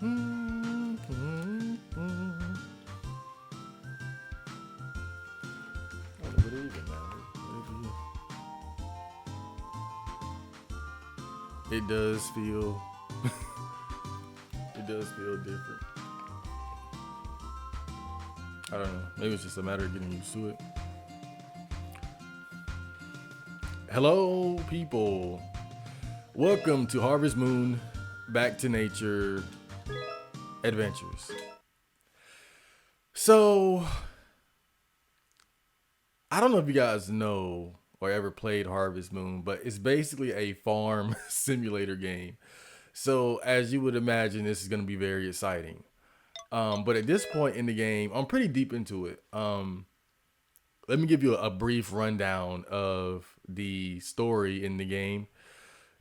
Would it even matter? It does feel it does feel different. I don't know. Maybe it's just a matter of getting used to it. Hello, people. Welcome to Harvest Moon Back to Nature Adventures. So, I don't know if you guys know or ever played Harvest Moon, but it's basically a farm simulator game. So, as you would imagine, this is going to be very exciting. But at this point in the game, I'm pretty deep into it. Let me give you a brief rundown of the story in the game.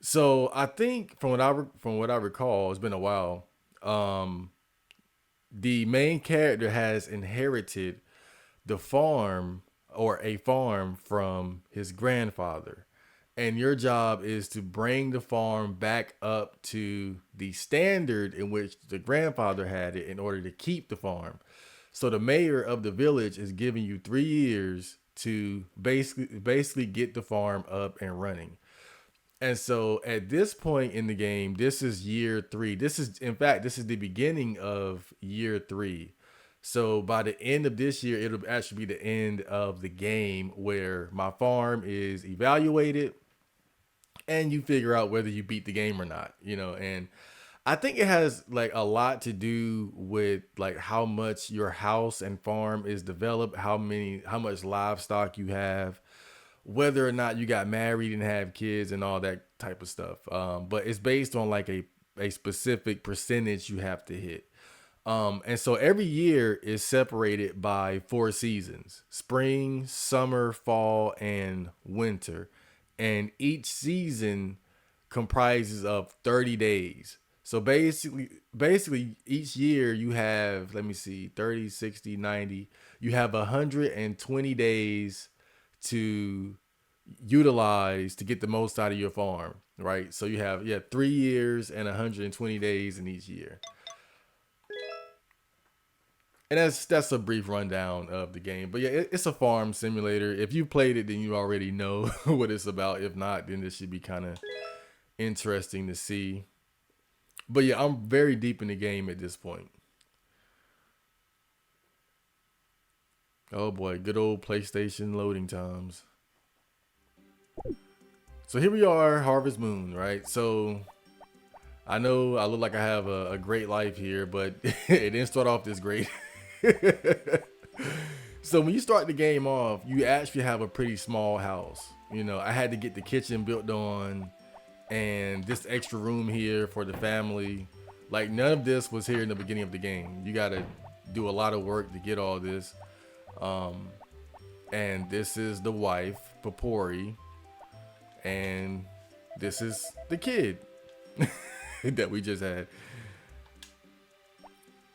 So I think from what I recall, it's been a while. Um, the main character has inherited the farm or a farm from his grandfather. And your job is to bring the farm back up to the standard in which the grandfather had it in order to keep the farm. So the mayor of the village is giving you 3 years to basically get the farm up and running. And so at this point in the game, this is year three. This is the beginning of year three. So by the end of this year, it'll actually be the end of the game where my farm is evaluated and you figure out whether you beat the game or not, and I think it has like a lot to do with like how much your house and farm is developed, how much livestock you have, whether or not you got married and have kids and all that type of stuff. But it's based on like a specific percentage you have to hit. And so every year is separated by 4 seasons: spring, summer, fall, and winter. And each season comprises of 30 days. So basically each year you have, let me see, 30, 60, 90. You have 120 days to utilize to get the most out of your farm, right? So you have 3 years and 120 days in each year. And that's a brief rundown of the game. But yeah, it's a farm simulator. If you played it, then you already know what it's about. If not, then this should be kind of interesting to see. But yeah, I'm very deep in the game at this point. Oh boy, good old PlayStation loading times. So here we are, Harvest Moon, right? So I know I look like I have a great life here, but it didn't start off this great. So when you start the game off, you actually have a pretty small house. I had to get the kitchen built on and this extra room here for the family. Like none of this was here in the beginning of the game. You got to do a lot of work to get all this. And this is the wife, Papori, and this is the kid that we just had.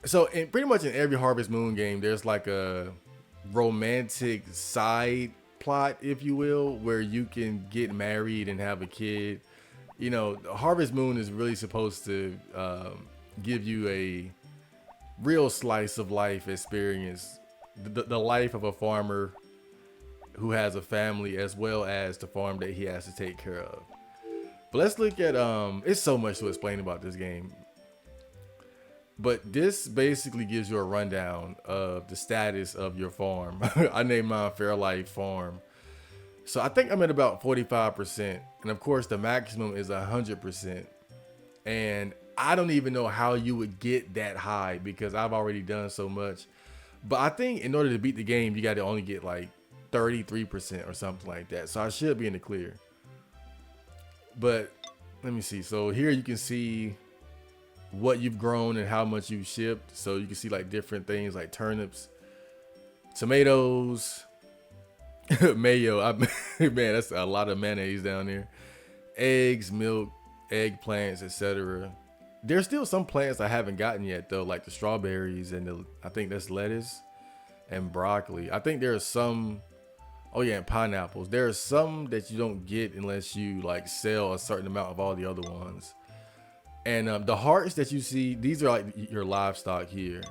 So pretty much in every Harvest Moon game, there's like a romantic side plot, if you will, where you can get married and have a kid. Harvest Moon is really supposed to give you a real slice of life experience, the life of a farmer who has a family as well as the farm that he has to take care of. But let's look at it's so much to explain about this game. But this basically gives you a rundown of the status of your farm. I named mine Fairlife Farm. So I think I'm at about 45%. And of course, the maximum is 100%. And I don't even know how you would get that high because I've already done so much. But I think in order to beat the game, you got to only get like 33% or something like that. So I should be in the clear. But let me see. So here you can see what you've grown and how much you've shipped. So you can see like different things like turnips, tomatoes, mayo. Man, that's a lot of mayonnaise down there. Eggs, milk, eggplants, etc. There's still some plants I haven't gotten yet though, like the strawberries and I think that's lettuce and broccoli. I think there are some. Oh yeah, and pineapples. There are some that you don't get unless you like sell a certain amount of all the other ones. And the hearts that you see, these are like your livestock here.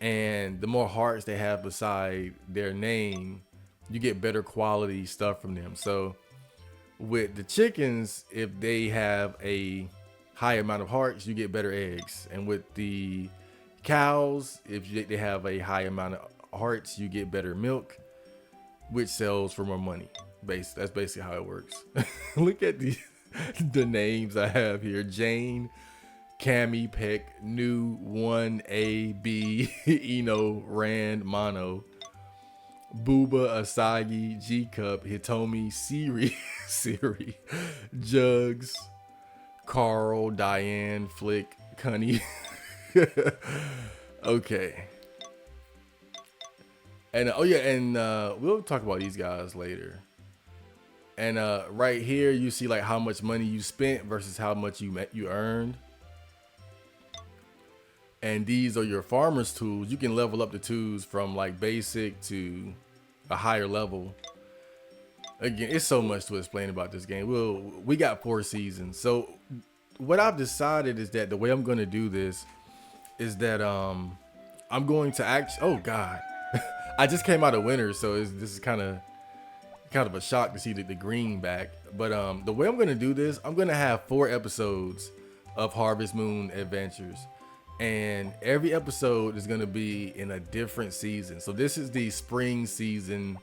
And the more hearts they have beside their name, you get better quality stuff from them. So with the chickens, if they have a high amount of hearts, you get better eggs. And with the cows, if they have a high amount of hearts, you get better milk, which sells for more money. That's basically how it works. Look at the names I have here: Jane, Cammy, Peck, New, 1A, B, Eno, Rand, Mono, Booba, Asagi, G Cup, Hitomi, Siri, Siri, Jugs, Carl, Diane, Flick, Cunny. Okay. And oh yeah, and we'll talk about these guys later. And right here you see like how much money you spent versus how much you earned. And these are your farmer's tools. You can level up the tools from like basic to a higher level. Again, it's so much to explain about this game. We got 4 seasons. So what I've decided is that the way I'm going to do this is that I'm going to oh God, I just came out of winter, so this is kind of a shock to see the green back. But the way I'm going to do this, I'm going to have 4 episodes of Harvest Moon Adventures. And every episode is going to be in a different season. So this is the spring season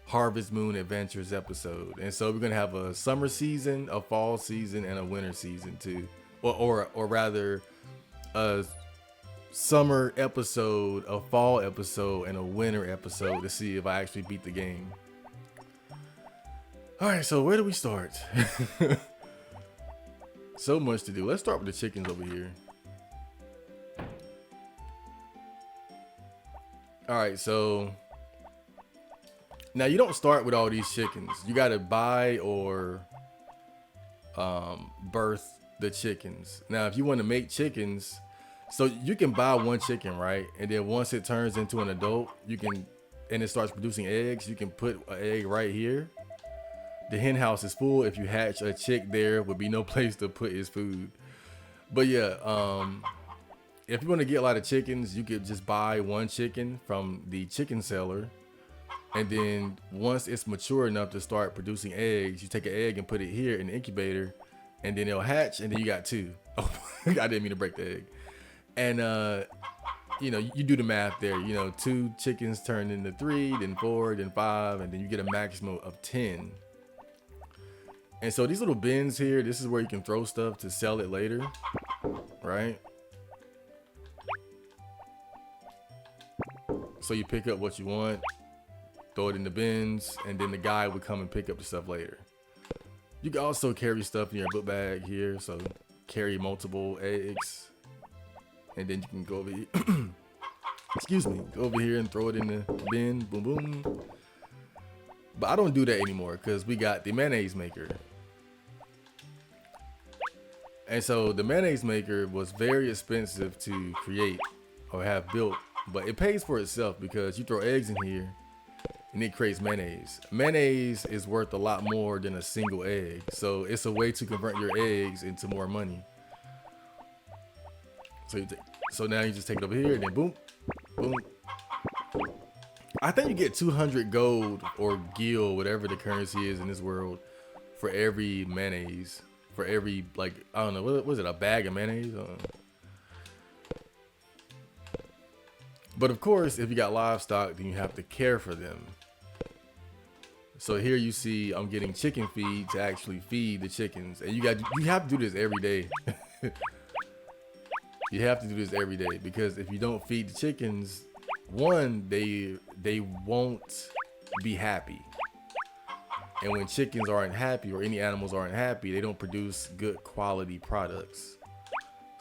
Harvest Moon Adventures episode. And so we're going to have a summer season, a fall season, and a winter season too. Or rather, a summer episode, a fall episode, and a winter episode to see if I actually beat the game. All right, so where do we start? So much to do. Let's start with the chickens over here. All right, so now you don't start with all these chickens. You got to buy or birth the chickens. Now, if you want to make chickens, so you can buy 1 chicken, right? And then once it turns into an adult, and it starts producing eggs, you can put an egg right here. The hen house is full. If you hatch a chick, there would be no place to put his food. But yeah, if you want to get a lot of chickens, you could just buy 1 chicken from the chicken seller. And then once it's mature enough to start producing eggs, you take an egg and put it here in the incubator, and then it'll hatch, and then you got 2. Oh, I didn't mean to break the egg. And you do the math there. 2 chickens turn into 3, then 4, then 5, and then you get a maximum of 10. And so these little bins here, this is where you can throw stuff to sell it later, right? So you pick up what you want, throw it in the bins, and then the guy would come and pick up the stuff later. You can also carry stuff in your book bag here, so carry multiple eggs, and then you can go over here. Excuse me, go over here and throw it in the bin, boom, boom. But I don't do that anymore because we got the mayonnaise maker. And so the mayonnaise maker was very expensive to create or have built, but it pays for itself because you throw eggs in here and it creates mayonnaise. Mayonnaise is worth a lot more than a single egg. So it's a way to convert your eggs into more money. So now you just take it over here and then boom, boom. I think you get 200 gold or gil, whatever the currency is in this world, for every mayonnaise. For every, like, I don't know, what was it, a bag of mayonnaise? But of course, if you got livestock, then you have to care for them. So here you see I'm getting chicken feed to actually feed the chickens. And you have to do this every day. You have to do this every day because if you don't feed the chickens, one, they won't be happy. And when chickens aren't happy or any animals aren't happy, they don't produce good quality products.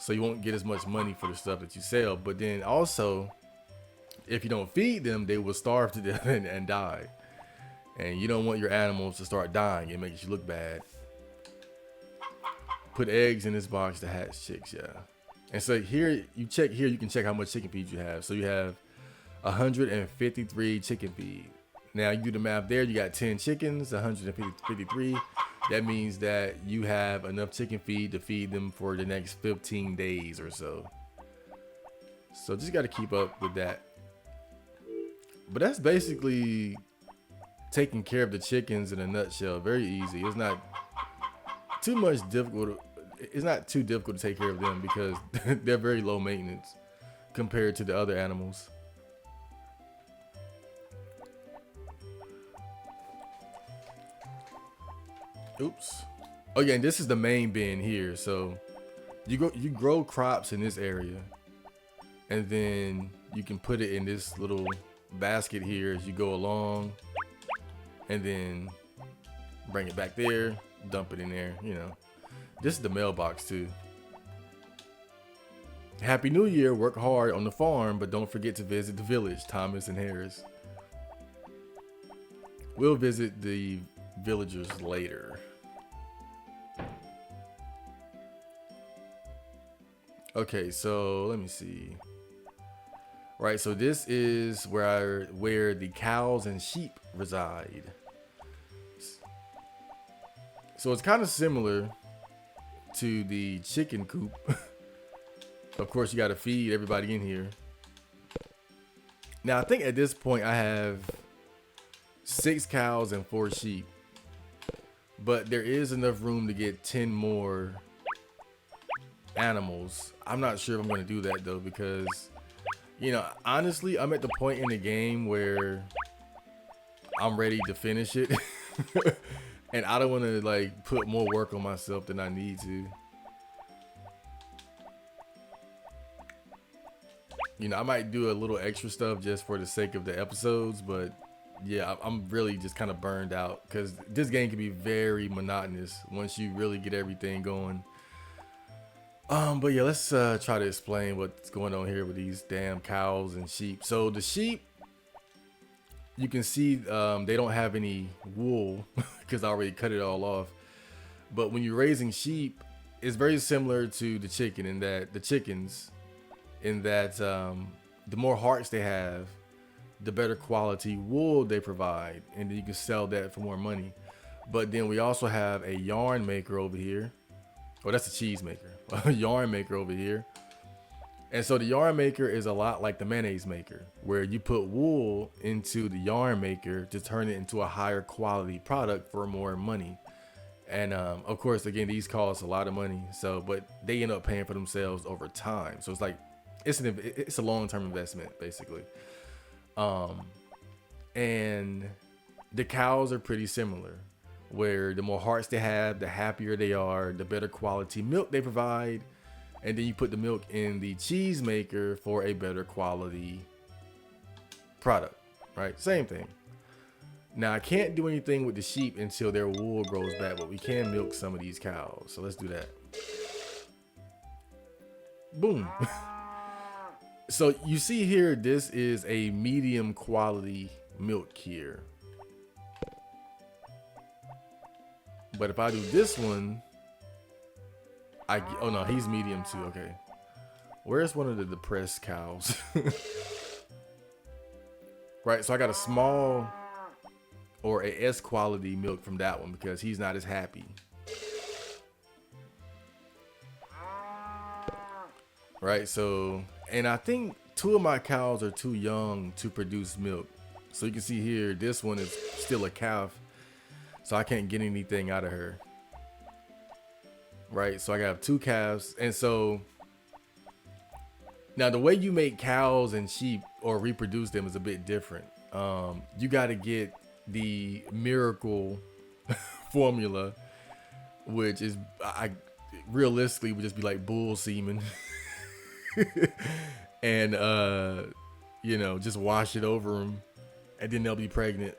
So you won't get as much money for the stuff that you sell. But then also, if you don't feed them, they will starve to death and die. And you don't want your animals to start dying. It makes you look bad. Put eggs in this box to hatch chicks, yeah. And so here, you can check how much chicken feed you have. So you have 153 chicken feed. Now you do the math there, you got 10 chickens, 153 That means that you have enough chicken feed to feed them for the next 15 days or so. So just got to keep up with that. But that's basically taking care of the chickens in a nutshell. Very easy. It's not too much difficult. It's not too difficult to take care of them because they're very low maintenance compared to the other animals. Oops. Oh yeah, and this is the main bin here. So you grow crops in this area, and then you can put it in this little basket here as you go along, and then bring it back there, dump it in there. You know, this is the mailbox too. Happy New Year. Work hard on the farm, but don't forget to visit the village, Thomas and Harris. We'll visit the villagers later. Okay, so let me see. Right, so this is where the cows and sheep reside. So it's kind of similar to the chicken coop. Of course, you got to feed everybody in here. Now, I think at this point I have 6 cows and 4 sheep. But there is enough room to get 10 more animals. I'm not sure if I'm going to do that though, because, you know, honestly, I'm at the point in the game where I'm ready to finish it. And I don't want to like put more work on myself than I need to. You know, I might do a little extra stuff just for the sake of the episodes, but yeah, I'm really just kind of burned out because this game can be very monotonous once you really get everything going. But yeah, let's try to explain what's going on here with these damn cows and sheep. So the sheep, you can see they don't have any wool because I already cut it all off. But when you're raising sheep, it's very similar to the chicken in that the chickens, the more hearts they have, the better quality wool they provide, and then you can sell that for more money. But then we also have a yarn maker over here. Oh, that's a cheese maker. A yarn maker over here. And so the yarn maker is a lot like the mayonnaise maker, where you put wool into the yarn maker to turn it into a higher quality product for more money. And of course, again, these cost a lot of money. So, but they end up paying for themselves over time. So it's like it's a long-term investment, basically. And the cows are pretty similar, where the more hearts they have, the happier they are, the better quality milk they provide. And then you put the milk in the cheese maker for a better quality product, right? Same thing. Now, I can't do anything with the sheep until their wool grows back, but we can milk some of these cows. So let's do that. Boom. So you see here, this is a medium quality milk here. But if I do this one, oh no, he's medium too. Okay. Where's one of the depressed cows? Right, so I got a small or a S quality milk from that one because he's not as happy. Right, so, and I think 2 of my cows are too young to produce milk. So you can see here, this one is still a calf, so I can't get anything out of her. Right, so I got 2 calves. And so now the way you make cows and sheep or reproduce them is a bit different. You got to get the miracle formula, which is realistically would just be like bull semen. And you know, just wash it over them and then they'll be pregnant.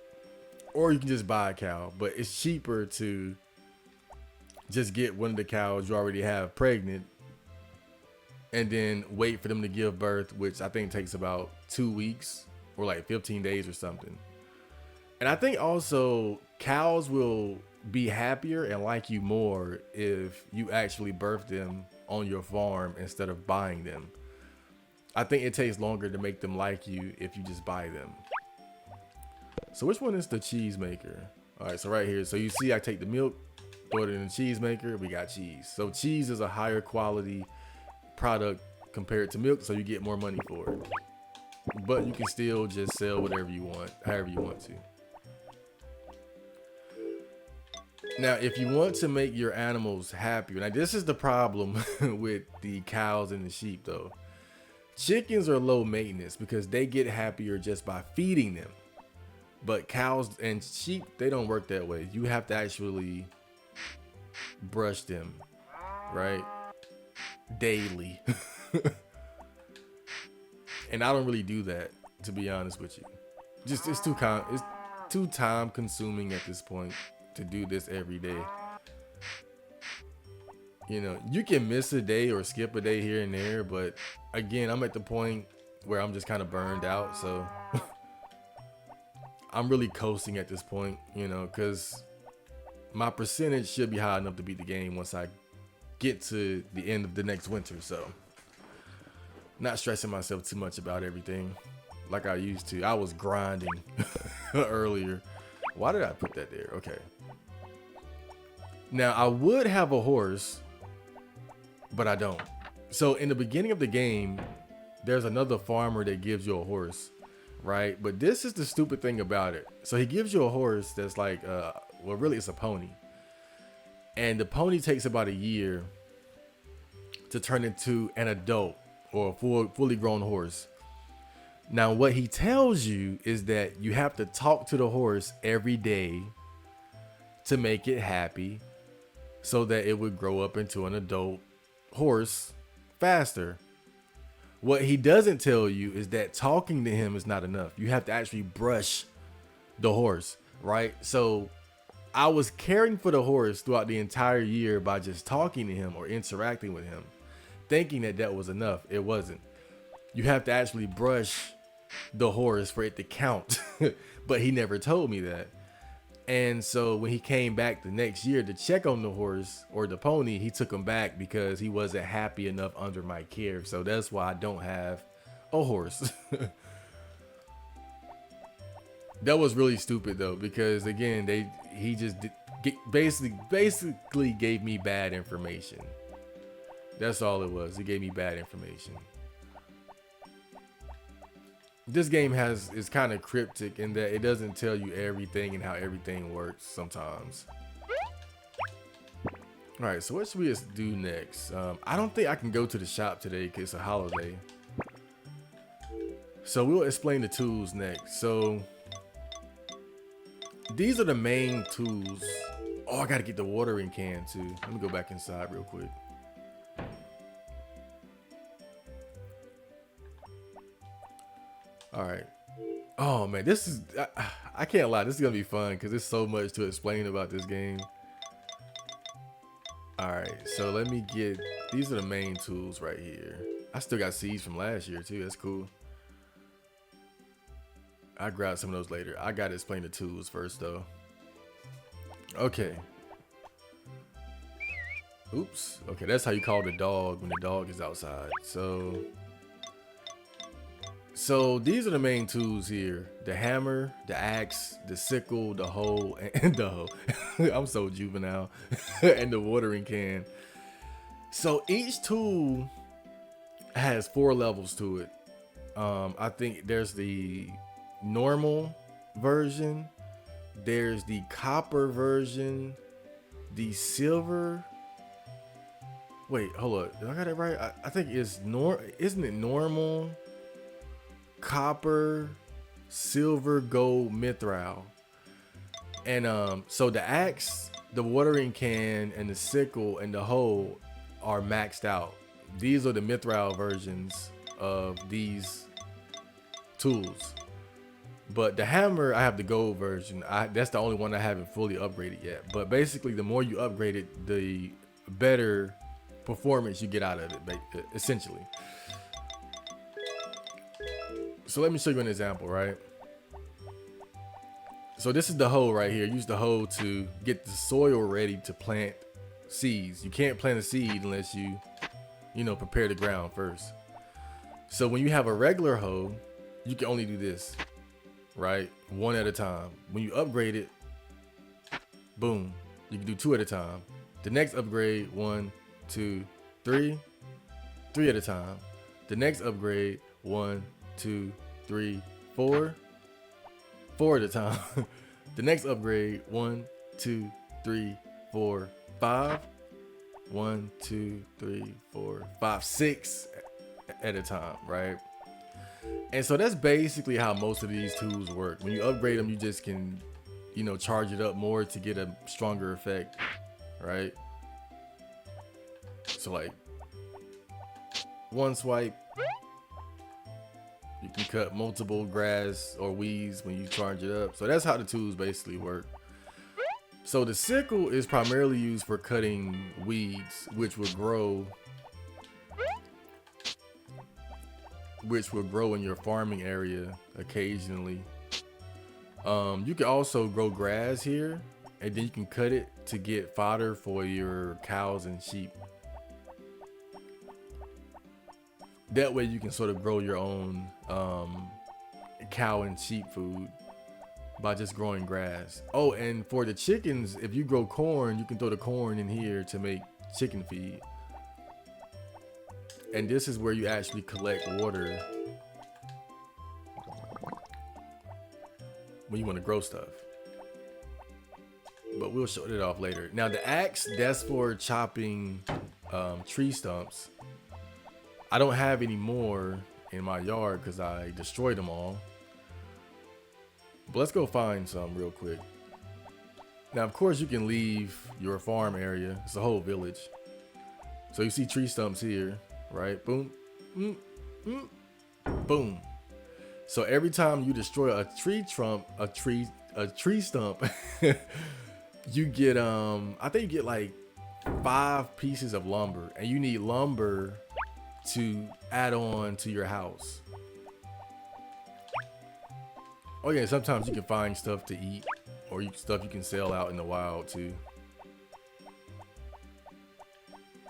Or you can just buy a cow, but it's cheaper to just get one of the cows you already have pregnant and then wait for them to give birth, which I think takes about 2 weeks or like 15 days or something. And I think also cows will be happier and like you more if you actually birth them on your farm instead of buying them. I think it takes longer to make them like you if you just buy them. So which one is the cheese maker? All right, so right here. So you see I take the milk, throw it in the cheese maker, we got cheese. So cheese is a higher quality product compared to milk, so you get more money for it. But you can still just sell whatever you want, however you want to. Now, if you want to make your animals happier, now this is the problem with the cows and the sheep though. Chickens are low maintenance because they get happier just by feeding them. But cows and sheep, they don't work that way. You have to actually brush them, right? Daily. And I don't really do that, to be honest with you. Just it's too time consuming at this point to do this every day. You know, you can miss a day or skip a day here and there, but again, I'm at the point where I'm just kind of burned out, so I'm really coasting at this point, you know, because my percentage should be high enough to beat the game once I get to the end of the next winter, so not stressing myself too much about everything like I used to. I was grinding earlier. Why did I put that there? Okay. Now, I would have a horse, but I don't. So in the beginning of the game, there's another farmer that gives you a horse, right? But this is the stupid thing about it. So he gives you a horse that's like, well, really it's a pony. And the pony takes about a year to turn into an adult or a fully grown horse. Now, what he tells you is that you have to talk to the horse every day to make it happy so that it would grow up into an adult horse faster. What he doesn't tell you is that talking to him is not enough. You have to actually brush the horse, right? So I was caring for the horse throughout the entire year by just talking to him or interacting with him, thinking that that was enough. It wasn't. You have to actually brush the horse for it to count. But he never told me that. And so when he came back the next year to check on the horse or the pony, he took him back because he wasn't happy enough under my care. So that's why I don't have a horse. That was really stupid though, because again, he just basically gave me bad information. That's all it was. He gave me bad information. This game is kind of cryptic in that it doesn't tell you everything and how everything works sometimes. All right, so what should we do next? I don't think I can go to the shop today because it's a holiday. So we'll explain the tools next. So these are the main tools. Oh, I gotta get the watering can too. Let me go back inside real quick. All right. Oh man, this is, I can't lie, this is gonna be fun because there's so much to explain about this game. All right, so let me get, these are the main tools right here. I still got seeds from last year too, that's cool. I grabbed some of those later. I gotta explain the tools first though. Okay. Oops. Okay, that's how you call the dog when the dog is outside. So these are the main tools here: the hammer, the axe, the sickle, the hoe, and the hoe. I'm so juvenile. And the watering can. So each tool has 4 levels to it. I think there's the normal version, there's the copper version, the silver. Wait, hold up. Did I got it right? I think it's isn't it normal, copper, silver, gold, mithril. And so the axe, the watering can, and the sickle and the hoe are maxed out. These are the mithril versions of these tools. But the hammer, I have the gold version. That's the only one I haven't fully upgraded yet. But basically, the more you upgrade it, the better performance you get out of it, essentially. So let me show you an example, right? So this is the hoe right here. Use the hoe to get the soil ready to plant seeds. You can't plant a seed unless you prepare the ground first. So when you have a regular hoe, you can only do this, right? One at a time. When you upgrade it, boom, You can do two at a time. The next upgrade, one, two, three, three at a time. The next upgrade, one, two, three, four, four at a time. The next upgrade, one, two, three, four, five. One, two, three, four, five, six at a time, right? And so that's basically how most of these tools work. When you upgrade them, you just can, charge it up more to get a stronger effect, right? So like one swipe, you can cut multiple grass or weeds when you charge it up. So that's how the tools basically work. So the sickle is primarily used for cutting weeds, which will grow in your farming area occasionally. You can also grow grass here, and then you can cut it to get fodder for your cows and sheep. That way you can sort of grow your own cow and sheep food by just growing grass. Oh, and for the chickens, if you grow corn, you can throw the corn in here to make chicken feed. And this is where you actually collect water when you want to grow stuff. But we'll show it off later. Now the axe, that's for chopping tree stumps. I don't have any more in my yard because I destroyed them all. But let's go find some real quick. Now, of course, you can leave your farm area. It's a whole village. So you see tree stumps here, right? Boom, boom. So every time you destroy a tree stump, you get I think you get like 5 pieces of lumber, and you need lumber to add on to your house. Oh yeah, sometimes you can find stuff to eat, or stuff you can sell out in the wild too.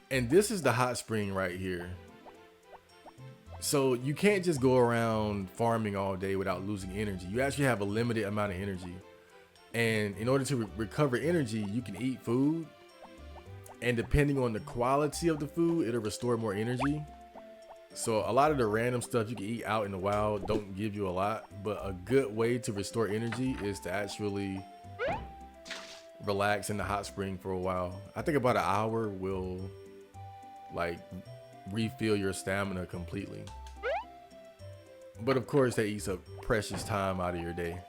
And this is the hot spring right here. So you can't just go around farming all day without losing energy. You actually have a limited amount of energy. And in order to recover energy, you can eat food. And depending on the quality of the food, it'll restore more energy. So a lot of the random stuff you can eat out in the wild don't give you a lot. But a good way to restore energy is to actually relax in the hot spring for a while. I think about an hour will like refill your stamina completely. But of course that eats up precious time out of your day.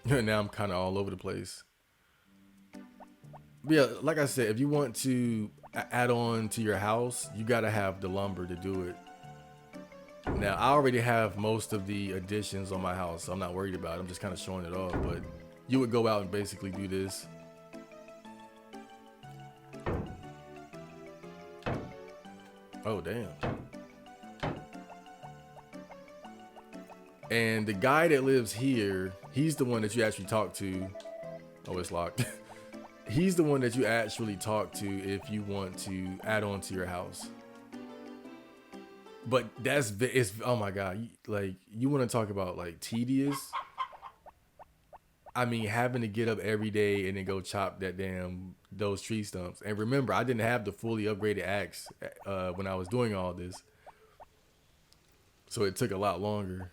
Now I'm kind of all over the place. But yeah, like I said, if you want to add on to your house, you got to have the lumber to do it. Now I already have most of the additions on my house, so I'm not worried about it. I'm just kind of showing it off. But you would go out and basically do this. Oh, damn. And the guy that lives here, he's the one that you actually talk to. Oh, it's locked. He's the one that you actually talk to if you want to add on to your house. But it's oh my god, like you want to talk about like tedious. I mean, having to get up every day and then go chop those tree stumps. And remember, I didn't have the fully upgraded axe when I was doing all this, so it took a lot longer.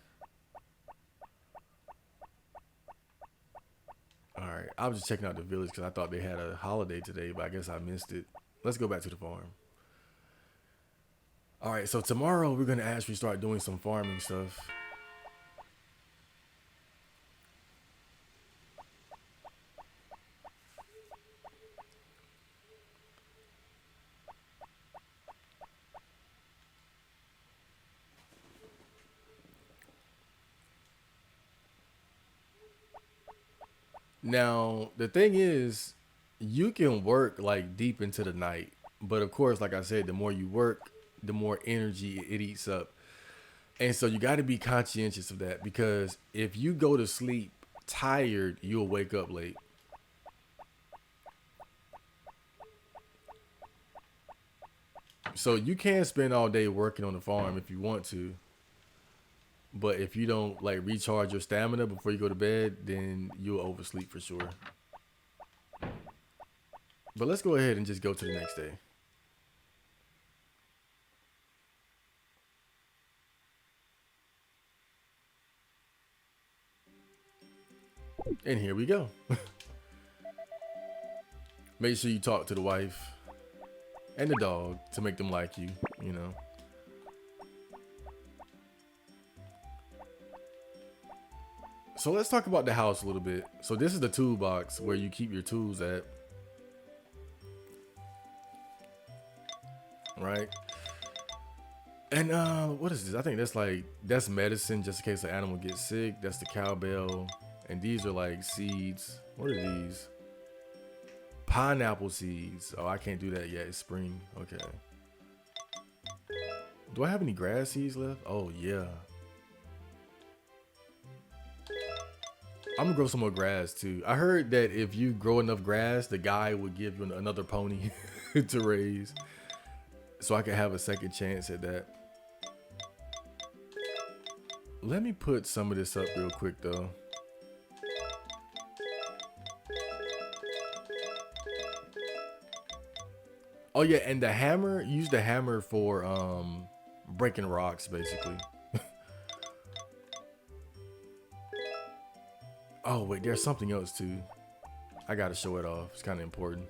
All right, I was just checking out the village because I thought they had a holiday today, but I guess I missed it. Let's go back to the farm. All right, so tomorrow we're gonna actually start doing some farming stuff. Now, the thing is, you can work like deep into the night, but of course, like I said, the more you work, the more energy it eats up. And so you got to be conscientious of that, because if you go to sleep tired, you'll wake up late. So you can spend all day working on the farm if you want to, But if you don't like recharge your stamina before you go to bed, then you'll oversleep for sure. But let's go ahead and just go to the next day. And here we go. Make sure you talk to the wife and the dog to make them like you, you know. So let's talk about the house a little bit. So this is the toolbox where you keep your tools at, right? And what is this? I think that's medicine just in case the animal gets sick. That's the cowbell. And these are like seeds. What are these? Pineapple seeds. Oh, I can't do that yet. It's spring. Okay. Do I have any grass seeds left? Oh yeah. I'm gonna grow some more grass too. I heard that if you grow enough grass, the guy would give you another pony to raise. So I could have a second chance at that. Let me put some of this up real quick though. Oh yeah, and the hammer, use the hammer for breaking rocks basically. Oh wait, there's something else too. I gotta show it off. It's kind of important.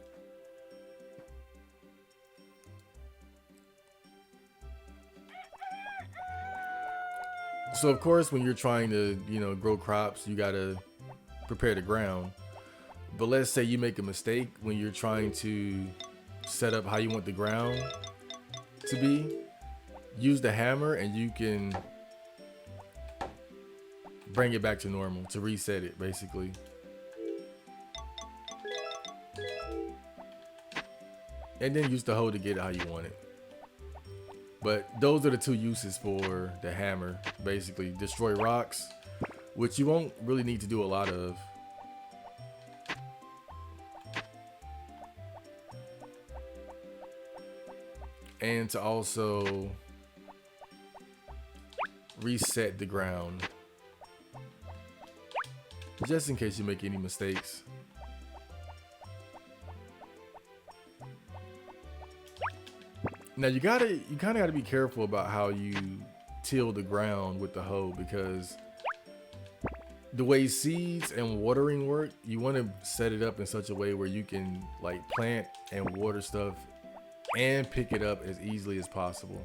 So of course, when you're trying to, grow crops, you gotta prepare the ground. But let's say you make a mistake when you're trying to set up how you want the ground to be. Use the hammer and you can bring it back to normal to reset it basically. And then use the hoe to get it how you want it. But those are the two uses for the hammer. Basically, destroy rocks, which you won't really need to do a lot of. And to also reset the ground. Just in case you make any mistakes. Now you kind of gotta be careful about how you till the ground with the hoe, because the way seeds and watering work, you want to set it up in such a way where you can like plant and water stuff and pick it up as easily as possible.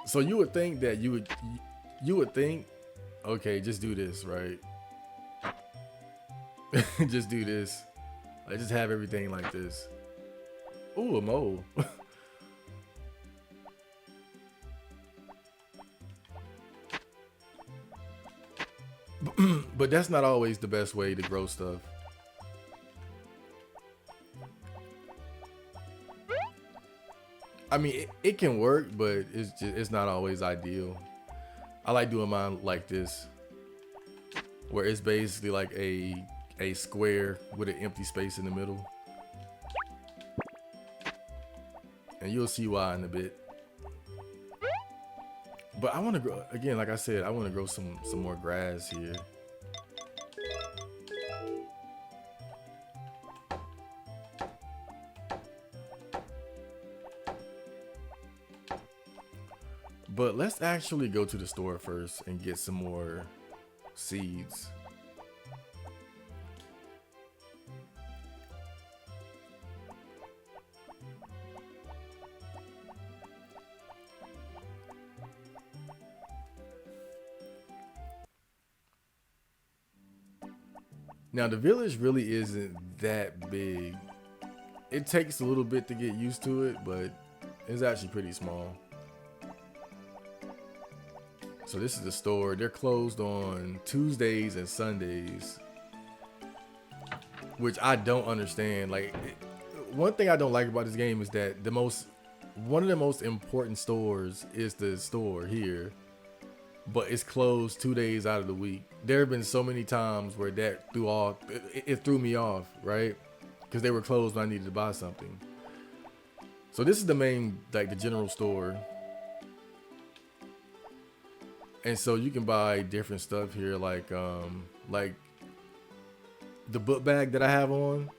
So you would think that you would think, okay, just do this, right? Just do this. I just have everything like this. Ooh, a mole. But that's not always the best way to grow stuff. I mean, it can work, but it's not always ideal. I like doing mine like this, where it's basically like a square with an empty space in the middle. And you'll see why in a bit. But I want to grow, again, like I said, I want to grow some more grass here. But let's actually go to the store first and get some more seeds. Now the village really isn't that big. It takes a little bit to get used to it, but it's actually pretty small. So this is the store. They're closed on Tuesdays and Sundays, which I don't understand. Like, one thing I don't like about this game is that one of the most important stores is the store here, but it's closed 2 days out of the week. There have been so many times where that it threw me off, right? Because they were closed when I needed to buy something. So this is the main, like the general store. And so you can buy different stuff here, like the book bag that I have on.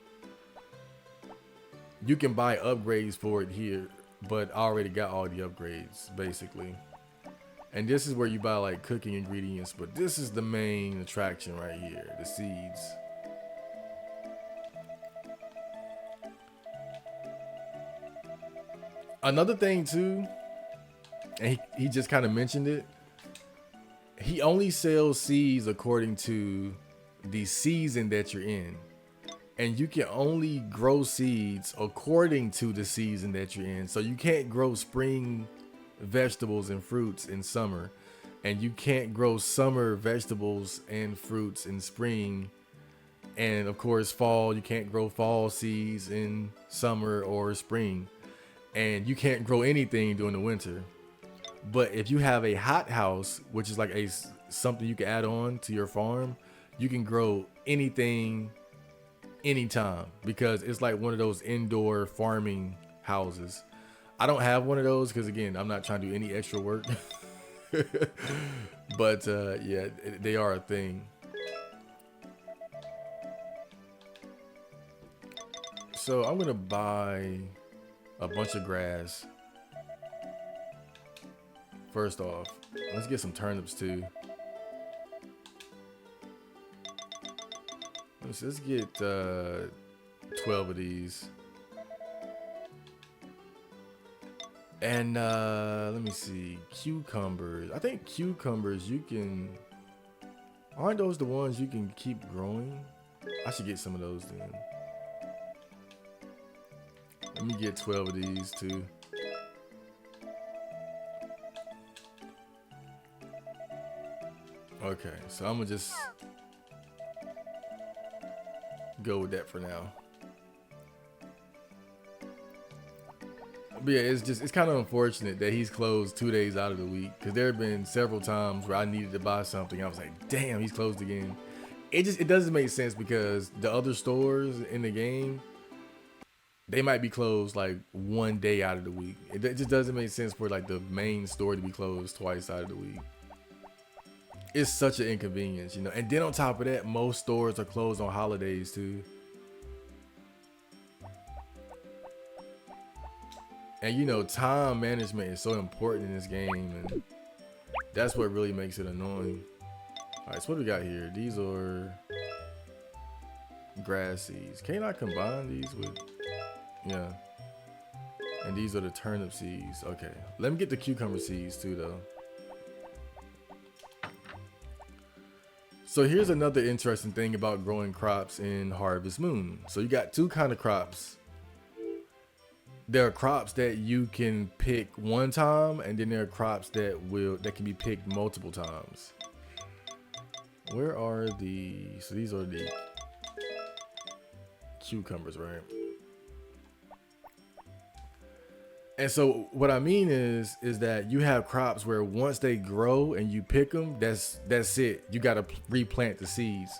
You can buy upgrades for it here, but I already got all the upgrades basically. And this is where you buy like cooking ingredients, but this is the main attraction right here, the seeds. Another thing too, and he just kind of mentioned it. He only sells seeds according to the season that you're in. And you can only grow seeds according to the season that you're in. So you can't grow spring vegetables and fruits in summer. And you can't grow summer vegetables and fruits in spring. And of course, fall, you can't grow fall seeds in summer or spring. And you can't grow anything during the winter. But if you have a hot house, which is like something you can add on to your farm, you can grow anything anytime, because it's like one of those indoor farming houses. I don't have one of those because, again, I'm not trying to do any extra work. But yeah, they are a thing. So I'm gonna buy a bunch of grass. First off, let's get some turnips too. Let's get 12 of these. And let me see, cucumbers. I think cucumbers you can, aren't those the ones you can keep growing? I should get some of those then. Let me get 12 of these too. Okay, so I'm gonna just go with that for now. But yeah, it's kind of unfortunate that he's closed 2 days out of the week, because there have been several times where I needed to buy something. I was like, damn, he's closed again. It doesn't make sense, because the other stores in the game, they might be closed like 1 day out of the week. It just doesn't make sense for like the main store to be closed twice out of the week. It's such an inconvenience, you know. And then on top of that, most stores are closed on holidays too. And you know, time management is so important in this game, and that's what really makes it annoying. All right, so what do we got here? These are grass seeds. Can't I combine these with, yeah. And these are the turnip seeds. Okay, let me get the cucumber seeds too though. So here's another interesting thing about growing crops in Harvest Moon. So you got two kind of crops. There are crops that you can pick one time, and then there are crops that can be picked multiple times. Where are the, so these are the cucumbers, right? And so what I mean is that you have crops where once they grow and you pick them, that's it. You got to replant the seeds.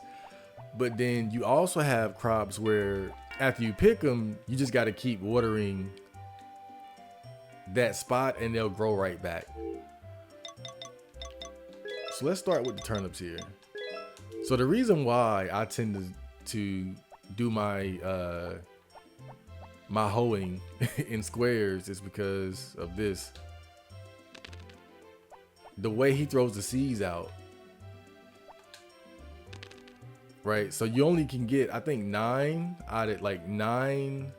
But then you also have crops where after you pick them, you just got to keep watering that spot and they'll grow right back. So let's start with the turnips here. So the reason why I tend to do my my hoeing in squares is because of this. The way he throws the seeds out. Right? So you only can get, I think, 9 out of like 9.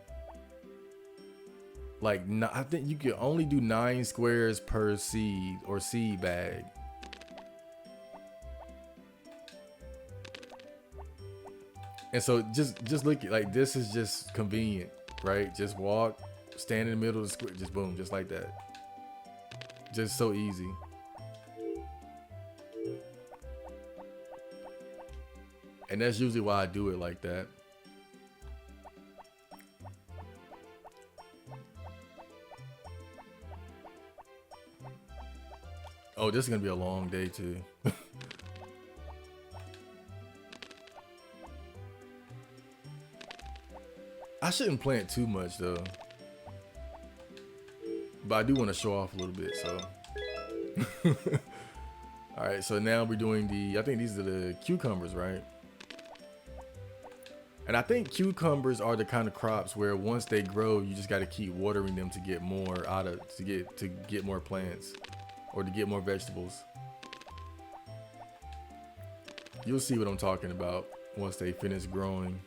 I think you can only do 9 squares per seed or seed bag. And so just look at, like, this is just convenient, right? Just walk, stand in the middle of the square, just boom, just like that. Just so easy. And that's usually why I do it like that. Oh, this is gonna be a long day too. I shouldn't plant too much though, but I do want to show off a little bit, so. All right, so now we're doing I think these are the cucumbers, right? And I think cucumbers are the kind of crops where once they grow, you just got to keep watering them to get more to get more plants or to get more vegetables. You'll see what I'm talking about once they finish growing.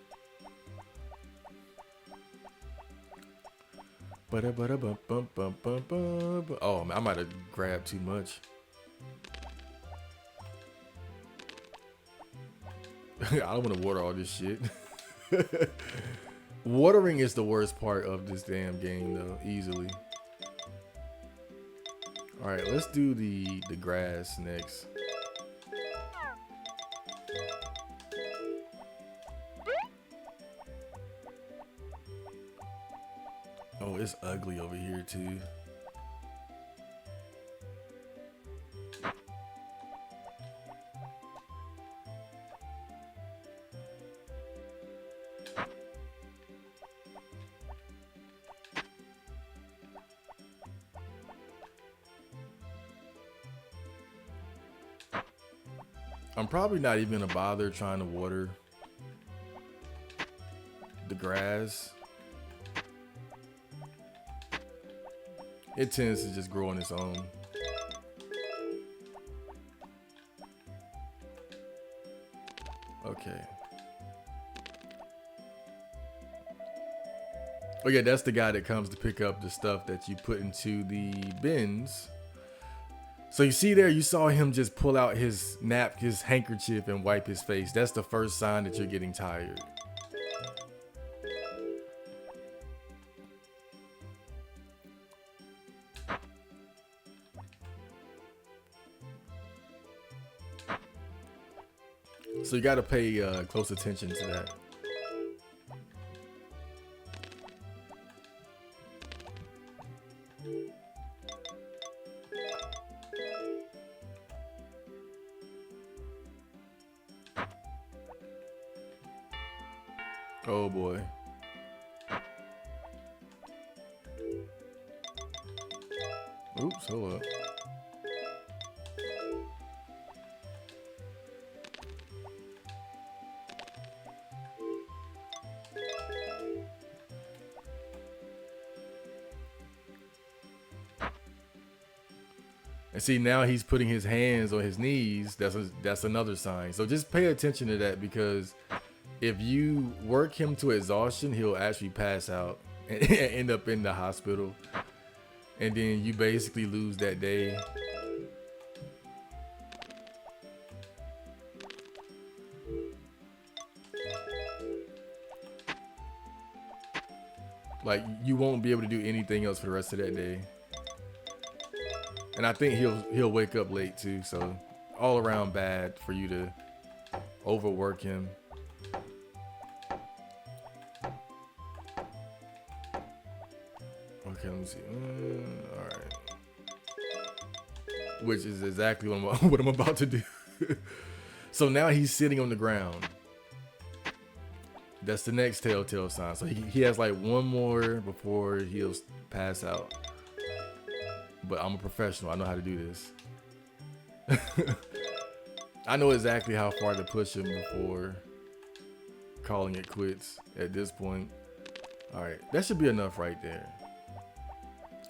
Oh, man, I might have grabbed too much. I don't want to water all this shit. Watering is the worst part of this damn game, though, easily. All right, let's do the grass next. Oh, it's ugly over here too. I'm probably not even gonna bother trying to water the grass. It tends to just grow on its own. Okay. Oh yeah, that's the guy that comes to pick up the stuff that you put into the bins. So you see there, you saw him just pull out his his handkerchief and wipe his face. That's the first sign that you're getting tired. So you got to pay close attention to that. Oh boy. Oops, hold up. And see, now he's putting his hands on his knees. That's another sign. So just pay attention to that, because if you work him to exhaustion, he'll actually pass out and end up in the hospital. And then you basically lose that day. Like, you won't be able to do anything else for the rest of that day. And I think he'll wake up late too, so all around bad for you to overwork him. Okay, let me see. All right. Which is exactly what I'm about to do. So now he's sitting on the ground. That's the next telltale sign. So he has like one more before he'll pass out. But I'm a professional. I know how to do this. I know exactly how far to push him before calling it quits at this point. All right, that should be enough right there.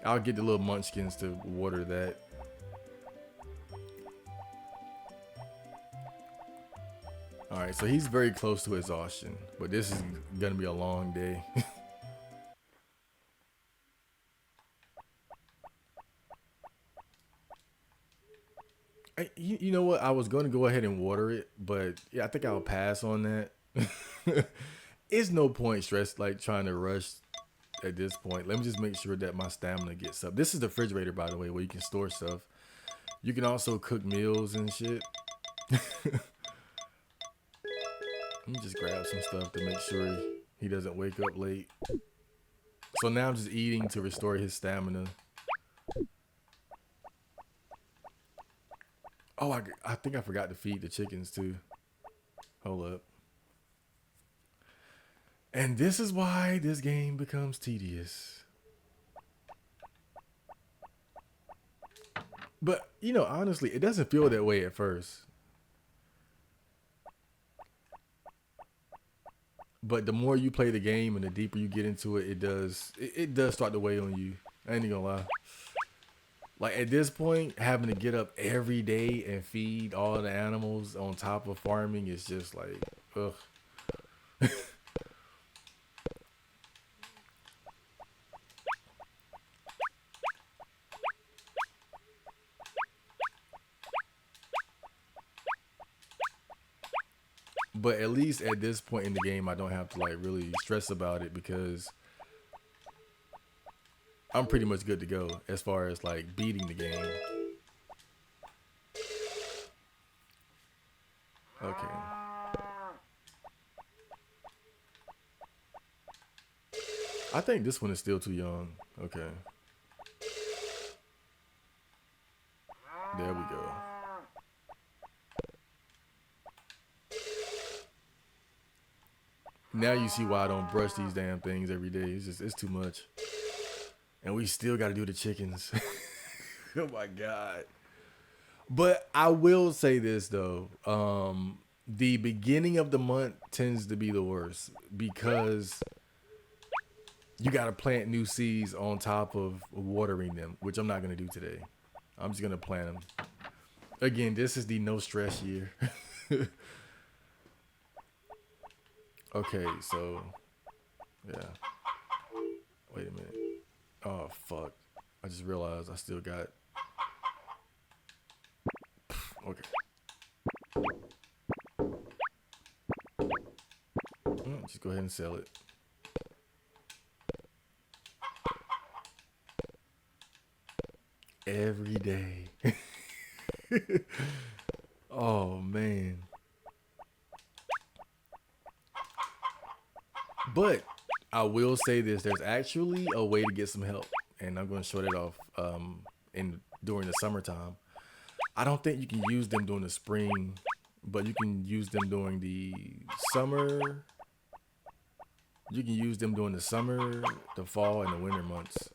I'll get the little munchkins to water that. All right, so he's very close to exhaustion, but this is gonna be a long day. You know what? I was going to go ahead and water it, but yeah, I think I'll pass on that. It's no point like trying to rush at this point. Let me just make sure that my stamina gets up. This is the refrigerator, by the way, where you can store stuff. You can also cook meals and shit. Let me just grab some stuff to make sure he doesn't wake up late. So now I'm just eating to restore his stamina. Oh, I think I forgot to feed the chickens too. Hold up. And this is why this game becomes tedious. But honestly, it doesn't feel that way at first. But the more you play the game and the deeper you get into it, it does start to weigh on you. I ain't gonna lie. Like at this point, having to get up every day and feed all the animals on top of farming is just like, ugh. But at least at this point in the game, I don't have to like really stress about it because I'm pretty much good to go as far as like beating the game. Okay. I think this one is still too young. Okay. There we go. Now you see why I don't brush these damn things every day. It's too much. And we still got to do the chickens. Oh my god. But I will say this though. The beginning of the month tends to be the worst because you got to plant new seeds on top of watering them, which I'm not going to do today. I'm just going to plant them. Again, this is the no stress year. Okay, so yeah. Wait a minute. Oh fuck. I just realized I still got okay. Just go ahead and sell it. Every day. Oh man. But I will say this: there's actually a way to get some help, and I'm going to show that off. In during the summertime, I don't think you can use them during the spring, but you can use them during the summer. You can use them during the summer, the fall, and the winter months.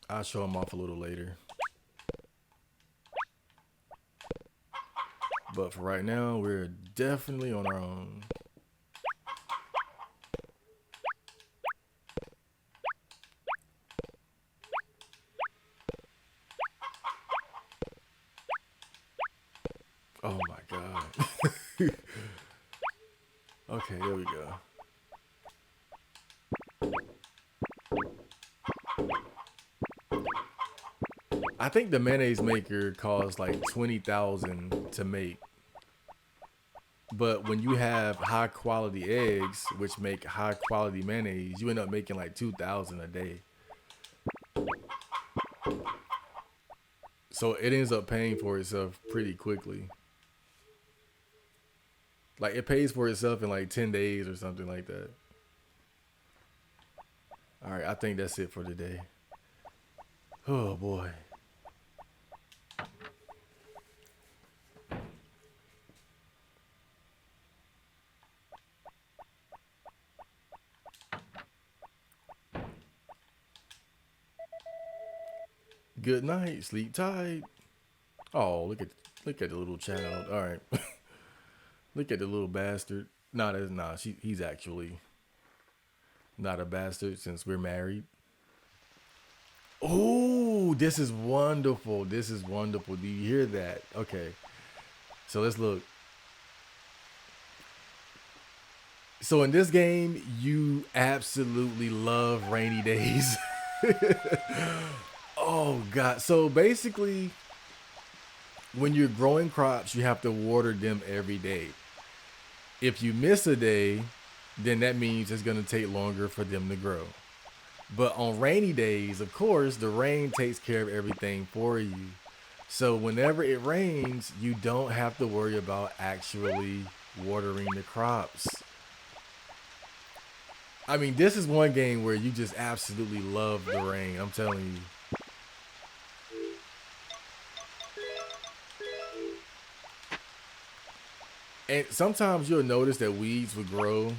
I'll show them off a little later. But for right now, we're definitely on our own. Oh my god. Okay, there we go. I think the mayonnaise maker costs like 20,000 to make. But when you have high quality eggs, which make high quality mayonnaise, you end up making like 2,000 a day. So it ends up paying for itself pretty quickly. Like it pays for itself in like 10 days or something like that. All right, I think that's it for today. Oh boy. Good night. Sleep tight. Oh, look at the little child. All right. Look at the little bastard. Nah, that's nah. He's actually not a bastard since we're married. Oh, this is wonderful. This is wonderful. Do you hear that? Okay. So let's look. So in this game, you absolutely love rainy days. Oh god. So basically, when you're growing crops, you have to water them every day. If you miss a day, then that means it's going to take longer for them to grow. But on rainy days, of course, the rain takes care of everything for you. So whenever it rains, you don't have to worry about actually watering the crops. I mean, this is one game where you just absolutely love the rain. I'm telling you. And sometimes you'll notice that weeds will grow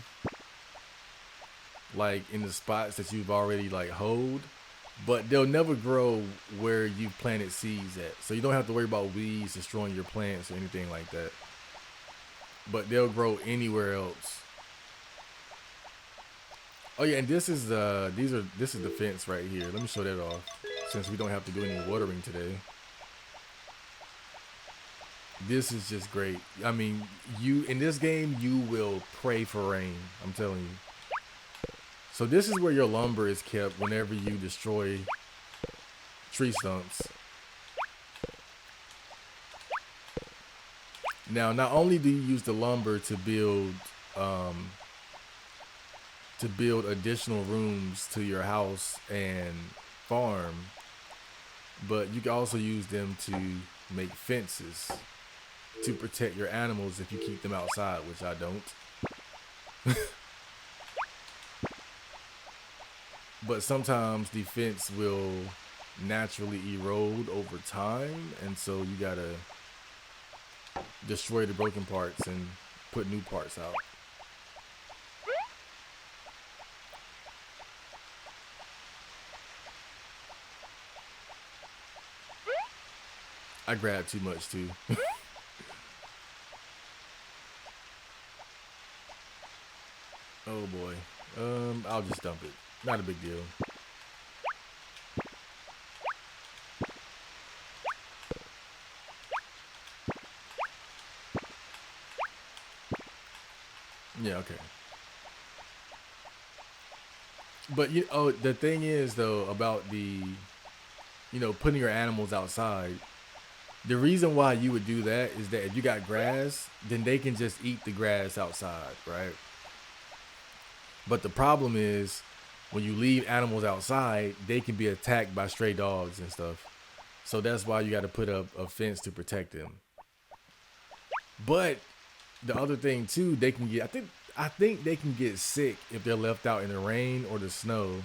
like in the spots that you've already like hoed, but they'll never grow where you've planted seeds at. So you don't have to worry about weeds destroying your plants or anything like that. But they'll grow anywhere else. Oh yeah, and this is the fence right here. Let me show that off. Since we don't have to do any watering today. This is just great. I mean, you in this game you will pray for rain. I'm telling you. So this is where your lumber is kept whenever you destroy tree stumps. Now, not only do you use the lumber um, to build additional rooms to your house and farm, but you can also use them to make fences to protect your animals if you keep them outside, which I don't. But sometimes the fence will naturally erode over time, and so you gotta destroy the broken parts and put new parts out. I grabbed too much too. Oh boy. I'll just dump it. Not a big deal. Yeah, okay. But the thing is though about putting your animals outside. The reason why you would do that is that if you got grass, then they can just eat the grass outside, right? But the problem is when you leave animals outside, they can be attacked by stray dogs and stuff. So that's why you got to put up a fence to protect them. But the other thing too, they can get. I think they can get sick if they're left out in the rain or the snow.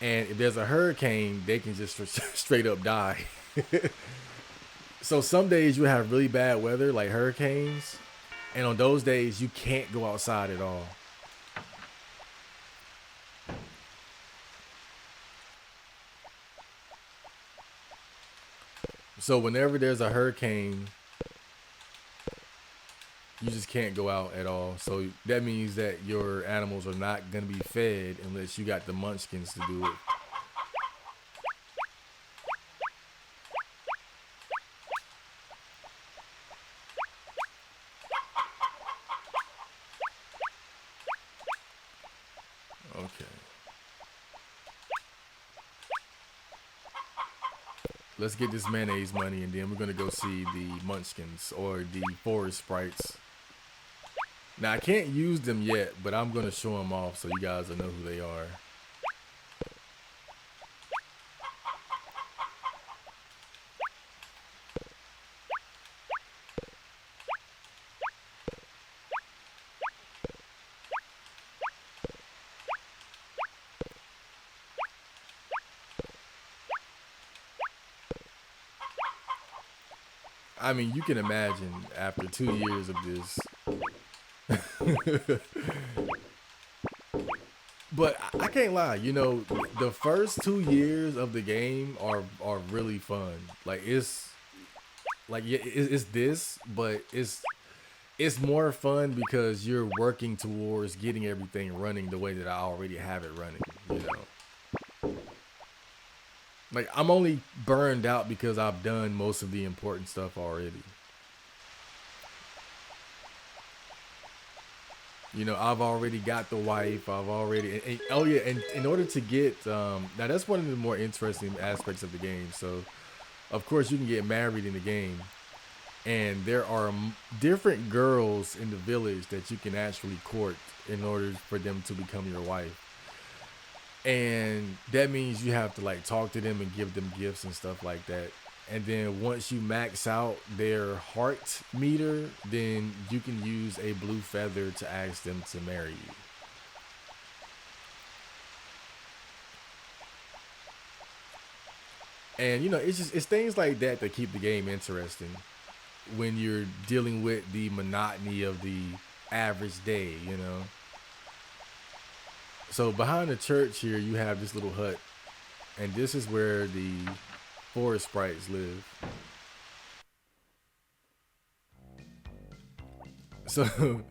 And if there's a hurricane, they can just straight up die. So some days you have really bad weather, like hurricanes, and on those days you can't go outside at all. So whenever there's a hurricane, you just can't go out at all. So that means that your animals are not gonna be fed unless you got the munchkins to do it. Okay. Let's get this mayonnaise money and then we're gonna go see the munchkins or the forest sprites. Now I can't use them yet, but I'm gonna show them off so you guys will know who they are. I mean, you can imagine after 2 years of this. But I can't lie, the first 2 years of the game are really fun. Like it's like yeah, it's this, but it's more fun because you're working towards getting everything running the way that I already have it running. You know, like I'm only burned out because I've done most of the important stuff already. I've already got the wife. I've already, oh yeah, and in order to get, now that's one of the more interesting aspects of the game. So, of course, you can get married in the game, and there are different girls in the village that you can actually court in order for them to become your wife. And that means you have to like talk to them and give them gifts and stuff like that. And then once you max out their heart meter, then you can use a blue feather to ask them to marry you. And it's things like that that keep the game interesting when you're dealing with the monotony of the average day. So behind the church here, you have this little hut, and this is where the forest sprites live. So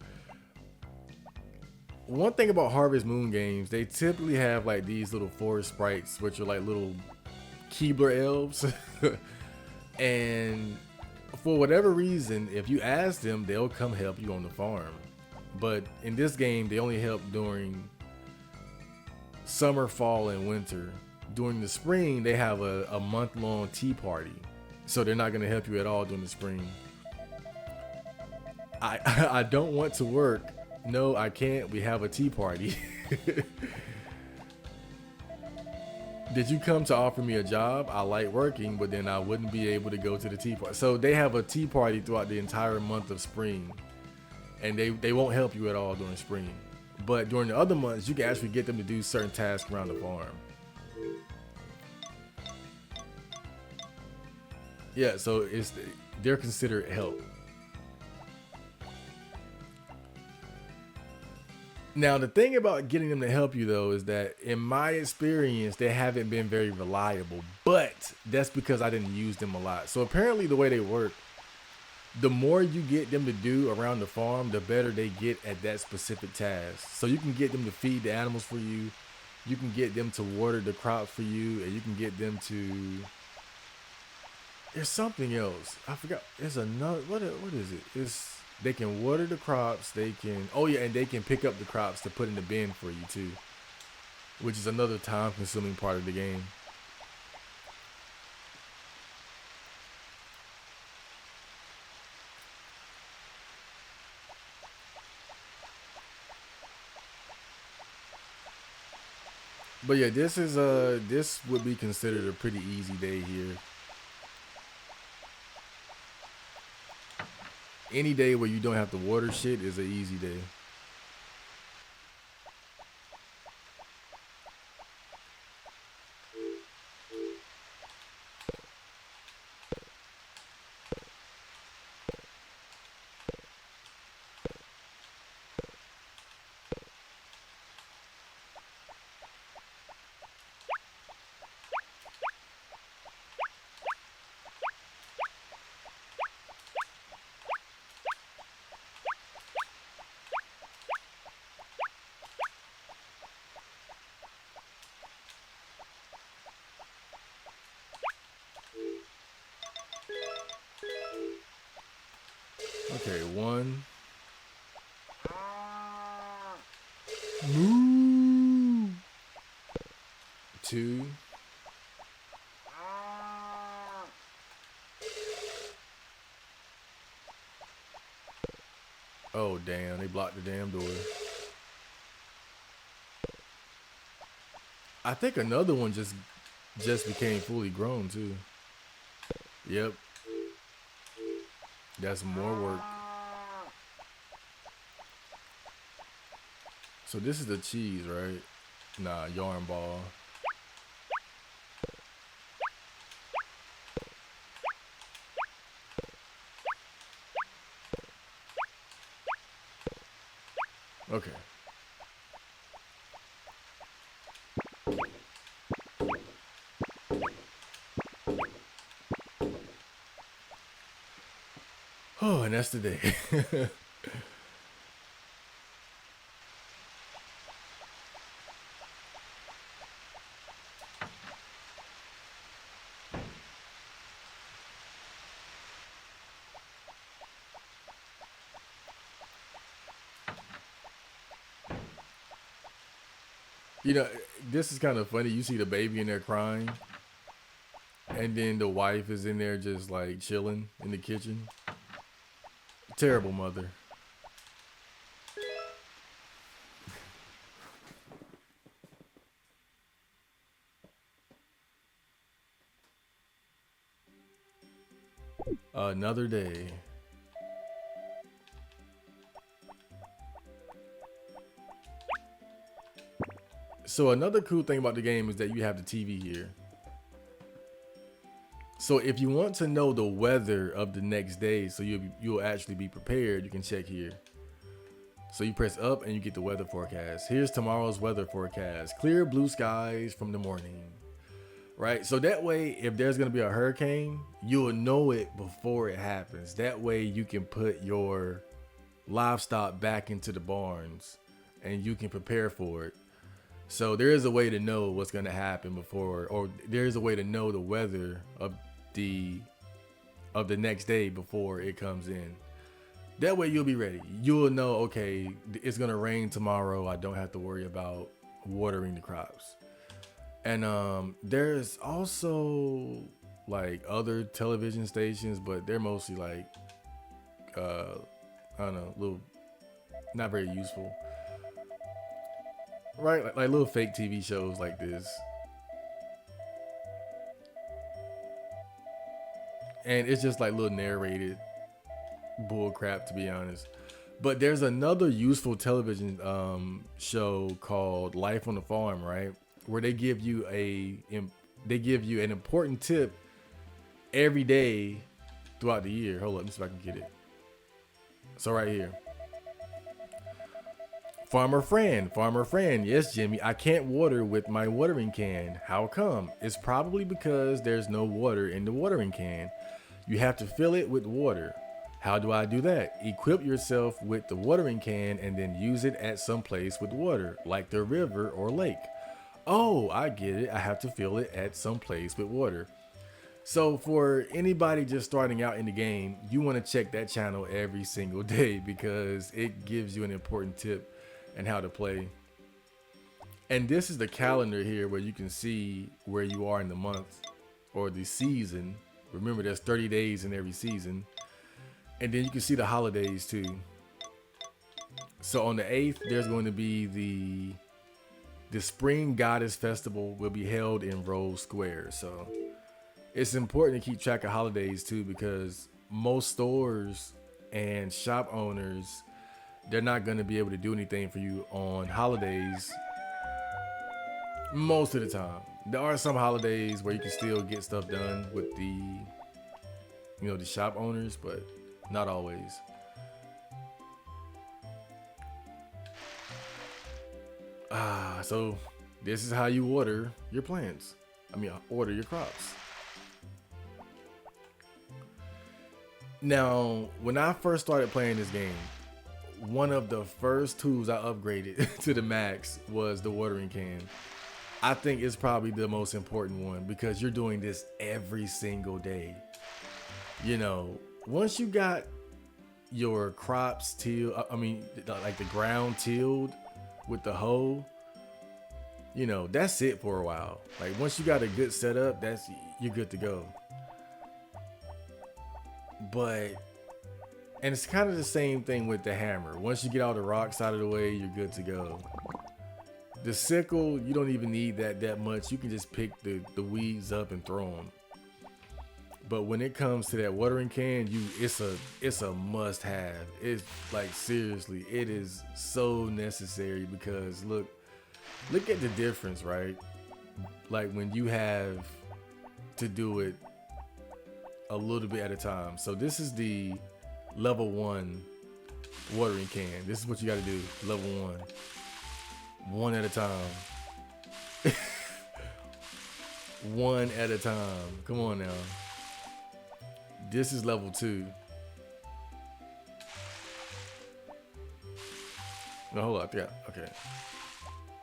one thing about Harvest Moon games, they typically have like these little forest sprites, which are like little Keebler elves, and for whatever reason, if you ask them, they'll come help you on the farm. But in this game, they only help during summer, fall, and winter. During the spring, they have a month-long tea party, so they're not going to help you at all during the spring. I I don't want to work. No, I can't. We have a tea party. Did you come to offer me a job? I like working, but then I wouldn't be able to go to the tea party. So they have a tea party throughout the entire month of spring, and they won't help you at all during spring. But during the other months, you can actually get them to do certain tasks around the farm. Yeah, so they're considered help. Now, the thing about getting them to help you though is that in my experience, they haven't been very reliable. But that's because I didn't use them a lot. So apparently, the way they work, the more you get them to do around the farm, the better they get at that specific task. So you can get them to feed the animals for you. You can get them to water the crops for you, and you can get them to. There's something else. I forgot. There's another. What is it? It's they can water the crops. They can. Oh yeah, and they can pick up the crops to put in the bin for you too, which is another time-consuming part of the game. But yeah, this would be considered a pretty easy day here. Any day where you don't have to water shit is an easy day. Okay, one. Moo. Two. Oh damn, they blocked the damn door. I think another one just became fully grown too. Yep, that's more work. So this is the cheese, right? Nah, yarn ball. Okay. Oh, and that's the day. You know, this is kind of funny. You see the baby in there crying, and then the wife is in there just like chilling in the kitchen. Terrible mother. Another day. So another cool thing about the game is that you have the TV here. So if you want to know the weather of the next day, so you'll actually be prepared, you can check here. So you press up and you get the weather forecast. Here's tomorrow's weather forecast. Clear blue skies from the morning. Right? So that way, if there's going to be a hurricane, you'll know it before it happens. That way you can put your livestock back into the barns and you can prepare for it. So there is a way to know what's going to happen before, or there is a way to know the weather the of the next day before it comes in. That way you'll be ready. You'll know, okay, it's going to rain tomorrow. I don't have to worry about watering the crops. And there's also like other television stations, but they're mostly like I don't know, little, not very useful, right? Like little fake TV shows like this. And it's just like little narrated bull crap, to be honest. But there's another useful television show called Life on the Farm, right? Where they give you an important tip every day throughout the year. Hold up, let me see if I can get it. So right here. Farmer friend, yes, Jimmy, I can't water with my watering can. How come? It's probably because there's no water in the watering can. You have to fill it with water. How do I do that? Equip yourself with the watering can and then use it at some place with water, like the river or lake. Oh, I get it. I have to fill it at some place with water. So for anybody just starting out in the game, you want to check that channel every single day because it gives you an important tip and how to play. And this is the calendar here where you can see where you are in the month or the season. Remember, there's 30 days in every season. And then you can see the holidays too. So on the 8th, there's going to be the Spring Goddess Festival will be held in Rose Square. So it's important to keep track of holidays too, because most stores and shop owners, they're not going to be able to do anything for you on holidays most of the time. There are some holidays where you can still get stuff done with the shop owners, but not always. So this is how you water your plants. Water your crops. Now, when I first started playing this game, one of the first tools I upgraded to the max was the watering can. I think it's probably the most important one because you're doing this every single day. Once you got your crops tilled, like the ground tilled with the hoe, that's it for a while. Like once you got a good setup, you're good to go. And it's kind of the same thing with the hammer. Once you get all the rocks out of the way, you're good to go. The sickle, you don't even need that much. You can just pick the weeds up and throw them. But when it comes to that watering can, it's a must have. It's like, seriously, it is so necessary because look at the difference, right? Like when you have to do it a little bit at a time. So this is the level 1 watering can. This is what you got to do. Level 1 at a time. One at a time. Come on now. This is level 2. No, hold up. Yeah, okay.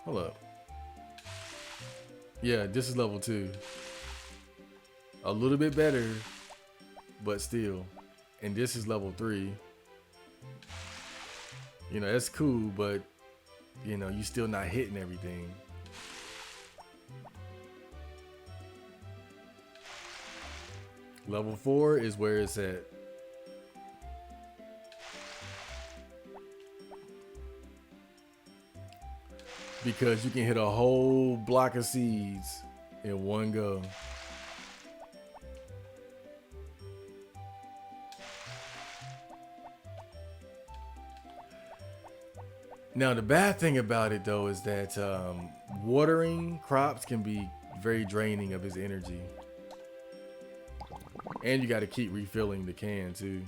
Hold up. Yeah, this is level 2. A little bit better, but still. And this is level 3. That's cool, but you're still not hitting everything. Level 4 is where it's at. Because you can hit a whole block of seeds in one go. Now, the bad thing about it, though, is that watering crops can be very draining of his energy. And you got to keep refilling the can, too.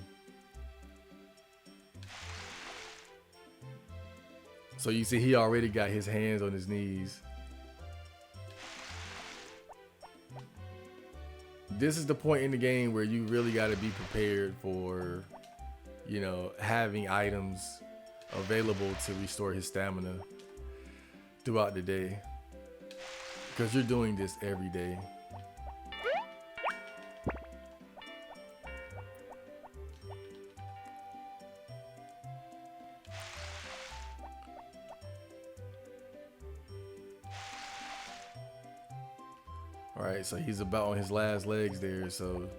So you see, he already got his hands on his knees. This is the point in the game where you really got to be prepared for, having items available to restore his stamina throughout the day. Because you're doing this every day. All right, so he's about on his last legs there, so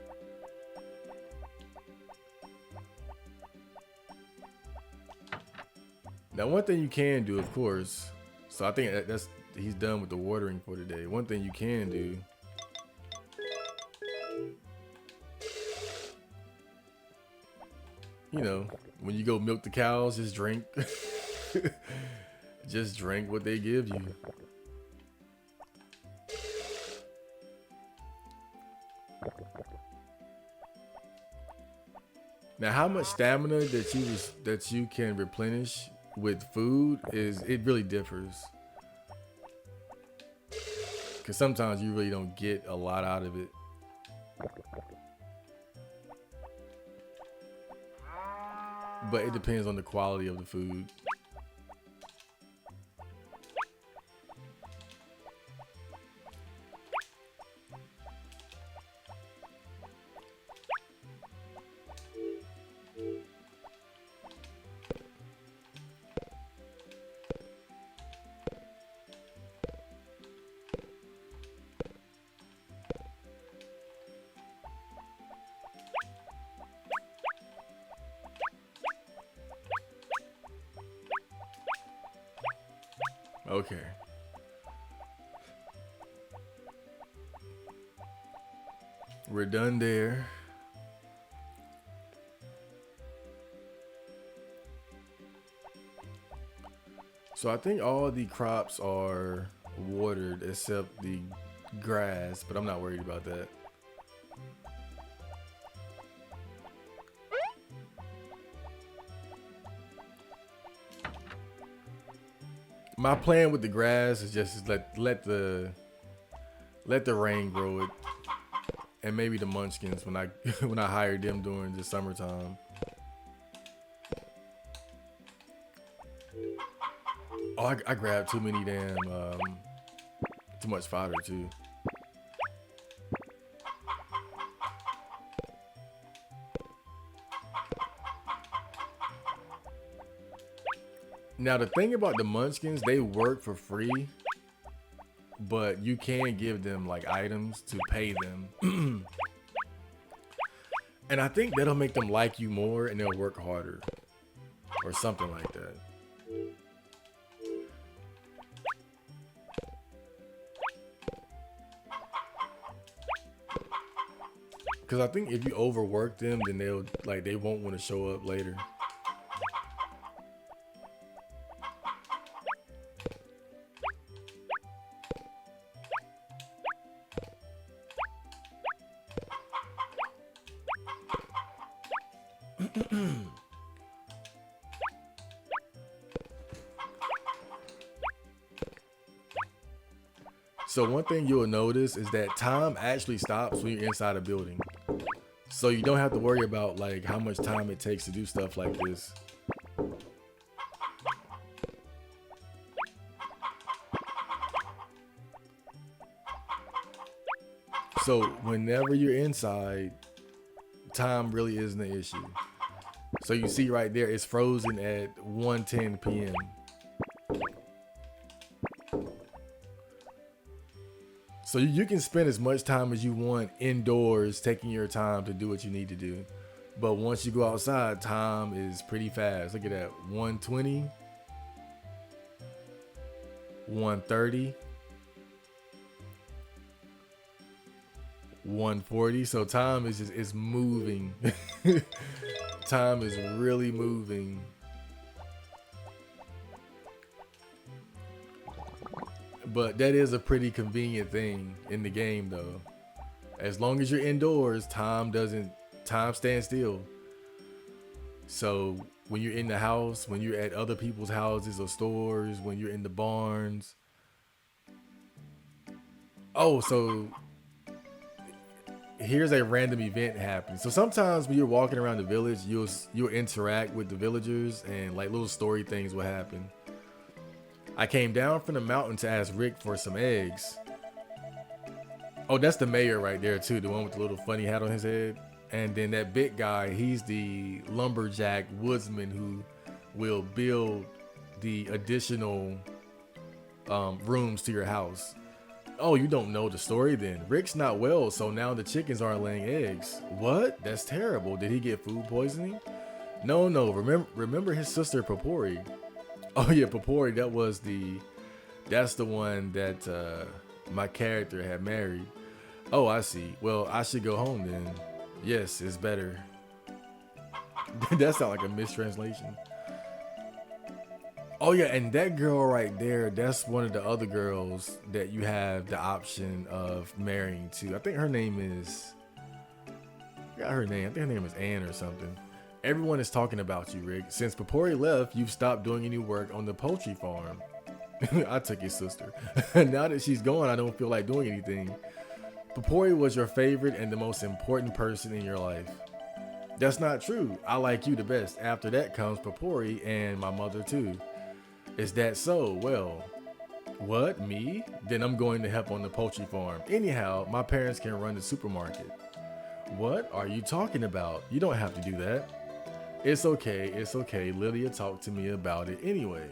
now one thing you can do, of course, so I think that's he's done with the watering for today. One thing you can do, when you go milk the cows, just drink. Just drink what they give you. Now, how much stamina that you can replenish with food it really differs. Because sometimes you really don't get a lot out of it. But it depends on the quality of the food. Okay. We're done there. So I think all the crops are watered except the grass, but I'm not worried about that. My plan with the grass is just let the rain grow it, and maybe the munchkins when I when I hire them during the summertime. Oh, I grabbed too many too much fodder too. Now the thing about the munchkins, they work for free, but you can give them like items to pay them. And I think that'll make them like you more and they'll work harder or something like that. Cause I think if you overwork them, then they won't want to show up later. So one thing you'll notice is that time actually stops when you're inside a building. So you don't have to worry about like how much time it takes to do stuff like this. So whenever you're inside, time really isn't an issue. So you see right there, it's frozen at 1:10 p.m. So you can spend as much time as you want indoors, taking your time to do what you need to do. But once you go outside, time is pretty fast. Look at that, 1:20, 1:30, 1:40. So time is it's moving. Time is really moving. But that is a pretty convenient thing in the game though. As long as you're indoors, time stands still. So when you're in the house, when you're at other people's houses or stores, when you're in the barns. Oh, so here's a random event happening. So sometimes when you're walking around the village, you'll interact with the villagers and like little story things will happen. I came down from the mountain to ask Rick for some eggs. Oh, that's the mayor right there too, the one with the little funny hat on his head. And then that big guy, he's the lumberjack woodsman who will build the additional rooms to your house. Oh, you don't know the story then. Rick's not well, so now the chickens aren't laying eggs. What? That's terrible. Did he get food poisoning? No, no. Remember his sister Papori. Oh yeah, Papori. That's the one that my character had married. Oh, I see. Well, I should go home then. Yes, it's better. That sounds like a mistranslation. Oh yeah, and that girl right there, that's one of the other girls that you have the option of marrying to. I think her name is I got her name. I think her name is Anne or something. Everyone is talking about you, Rick. Since Papori left, you've stopped doing any work on the poultry farm. I took his sister. Now that she's gone, I don't feel like doing anything. Papori was your favorite and the most important person in your life. That's not true. I like you the best. After that comes Papori and my mother too. Is that so? Well, what? Me? Then I'm going to help on the poultry farm. Anyhow, my parents can run the supermarket. What are you talking about? You don't have to do that. It's okay, it's okay. Lydia talked to me about it anyway.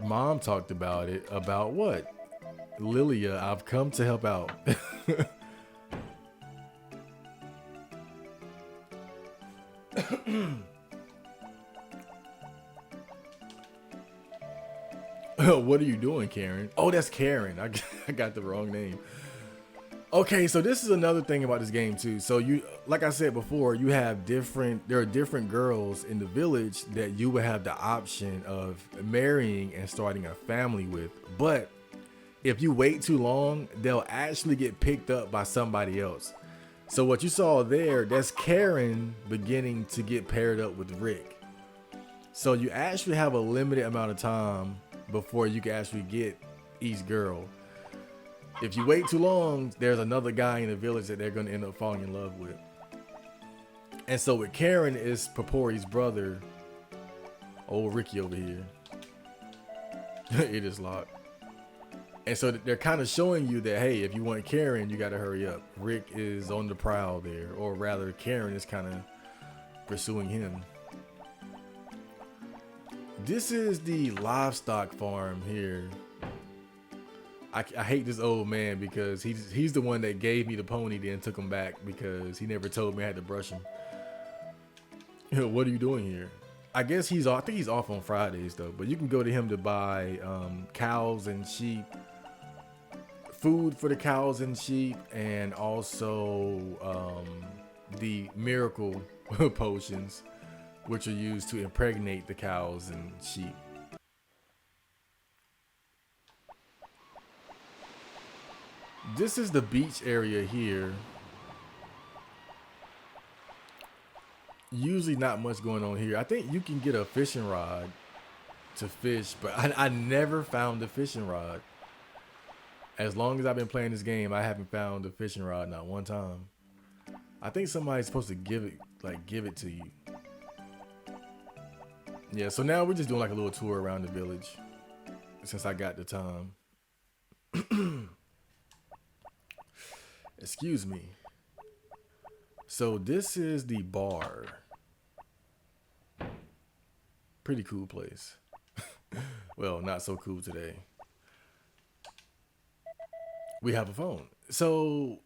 Mom talked about it. About what? Lilia, I've come to help out. What are you doing, Karen? Oh, that's Karen. I got the wrong name. Okay, so this is another thing about this game too. So you, like I said before, there are different girls in the village that you would have the option of marrying and starting a family with. But if you wait too long, they'll actually get picked up by somebody else. So what you saw there, that's Karen beginning to get paired up with Rick. So you actually have a limited amount of time before you can actually get each girl. If you wait too long, there's another guy in the village that they're going to end up falling in love with. And so with Karen is Papori's brother, old Ricky over here. It is locked. And so they're kind of showing you that, hey, if you want Karen, you got to hurry up. Rick is on the prowl there, or rather Karen is kind of pursuing him. This is the livestock farm here. I hate this old man because he's the one that gave me the pony then took him back because he never told me I had to brush him. What are you doing here? I guess he's off. I think he's off on Fridays though, but you can go to him to buy cows and sheep, food for the cows and sheep, and also the miracle potions, which are used to impregnate the cows and sheep. This is the beach area here. Usually not much going on here. I think you can get a fishing rod to fish, but I never found the fishing rod. As long as I've been playing this game, I haven't found the fishing rod not one time. I think somebody's supposed to give it to you. Yeah, so now we're just doing like a little tour around the village since I got the time. Excuse me. So this is the bar. Pretty cool place. Well, not so cool today. We have a phone. So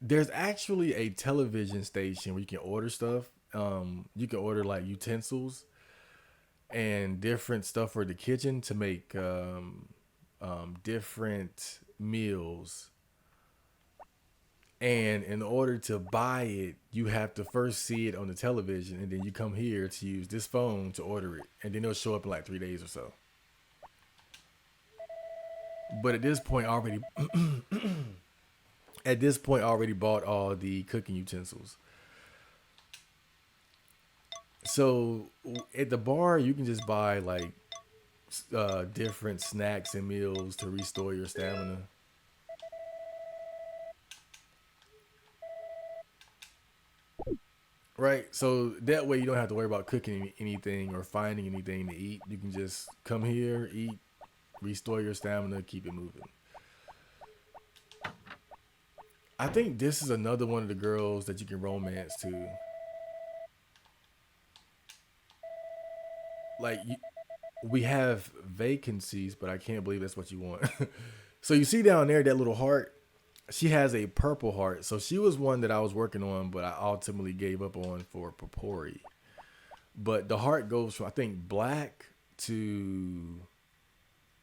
there's actually a television station where you can order stuff. You can order like utensils and different stuff for the kitchen to make different meals. And in order to buy it, you have to first see it on the television, and then you come here to use this phone to order it, and then it'll show up in like 3 days or so. But at this point, I already bought all the cooking utensils. So at the bar, you can just buy like different snacks and meals to restore your stamina. Right. So that way you don't have to worry about cooking anything or finding anything to eat. You can just come here, eat, restore your stamina, keep it moving. I think this is another one of the girls that you can romance to. Like we have vacancies, but I can't believe that's what you want. So you see down there that little heart. She has a purple heart. So she was one that I was working on, but I ultimately gave up on for Papori. But the heart goes from I think black to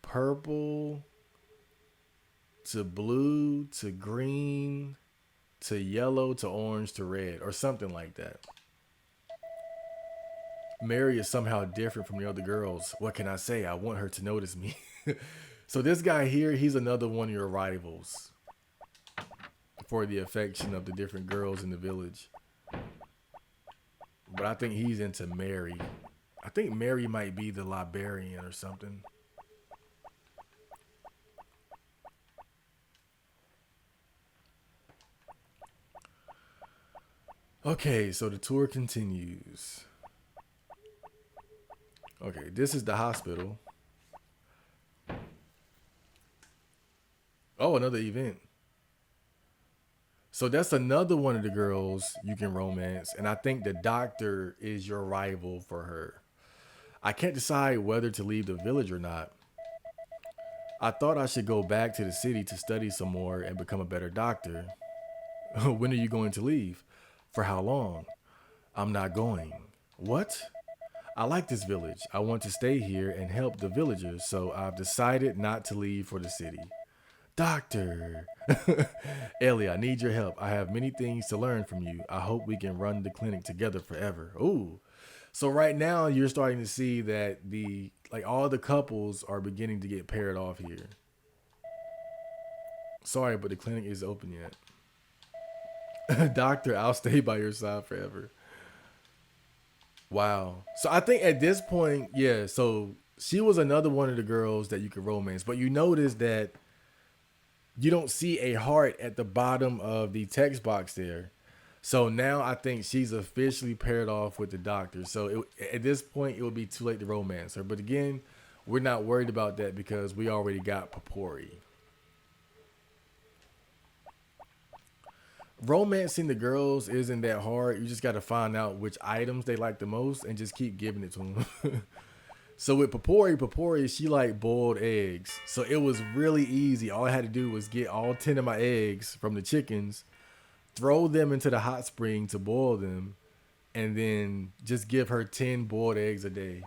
purple to blue to green to yellow to orange to red or something like that. Mary is somehow different from the other girls. What can I say? I want her to notice me. So this guy here, he's another one of your rivals for the affection of the different girls in the village. But I think he's into Mary. I think Mary might be the librarian or something. Okay, so the tour continues. Okay, this is the hospital. Oh, another event. So that's another one of the girls you can romance, and I think the doctor is your rival for her. I can't decide whether to leave the village or not. I thought I should go back to the city to study some more and become a better doctor. When are you going to leave? For how long? I'm not going. What? I like this village. I want to stay here and help the villagers, so I've decided not to leave for the city. Doctor! Ellie, I need your help. I have many things to learn from you. I hope we can run the clinic together forever. Ooh. So right now you're starting to see that the like all the couples are beginning to get paired off here. Sorry, but the clinic is open yet. Doctor, I'll stay by your side forever. Wow. So I think at this point, yeah, so she was another one of the girls that you could romance, but you notice that you don't see a heart at the bottom of the text box there. So now I think she's officially paired off with the doctor. So at this point, it would be too late to romance her. But again, we're not worried about that because we already got Papori. Romancing the girls isn't that hard. You just got to find out which items they like the most and just keep giving it to them. So with Papori, she like boiled eggs. So it was really easy. All I had to do was get all 10 of my eggs from the chickens, throw them into the hot spring to boil them, and then just give her 10 boiled eggs a day.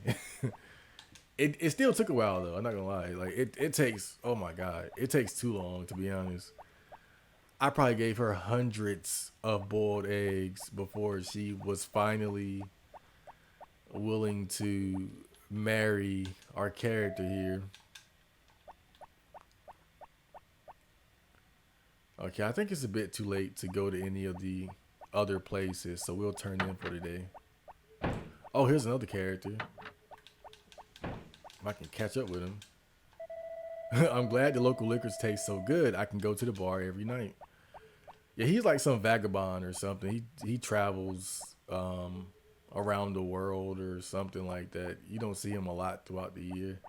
It still took a while though, I'm not gonna lie. Like it takes oh my god, it takes too long to be honest. I probably gave her hundreds of boiled eggs before she was finally willing to marry our character here. Okay, I think it's a bit too late to go to any of the other places, so we'll turn in for today. Oh, here's another character. If I can catch up with him. I'm glad the local liquors taste so good. I can go to the bar every night. Yeah, he's like some vagabond or something. He travels around the world or something like that. You don't see him a lot throughout the year.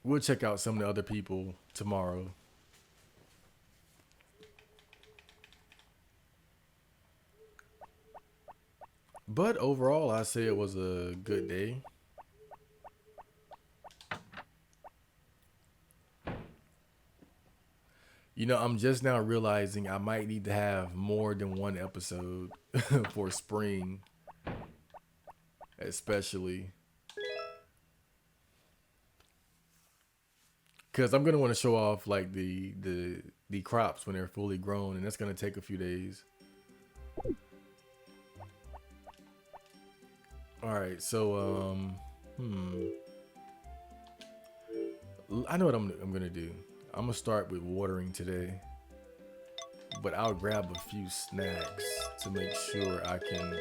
We'll check out some of the other people tomorrow. But overall, I say it was a good day. You know, I'm just now realizing I might need to have more than one episode for spring, especially because I'm gonna want to show off like the crops when they're fully grown, and that's gonna take a few days. All right, so I know what I'm gonna do. I'm gonna start with watering today, but I'll grab a few snacks to make sure I can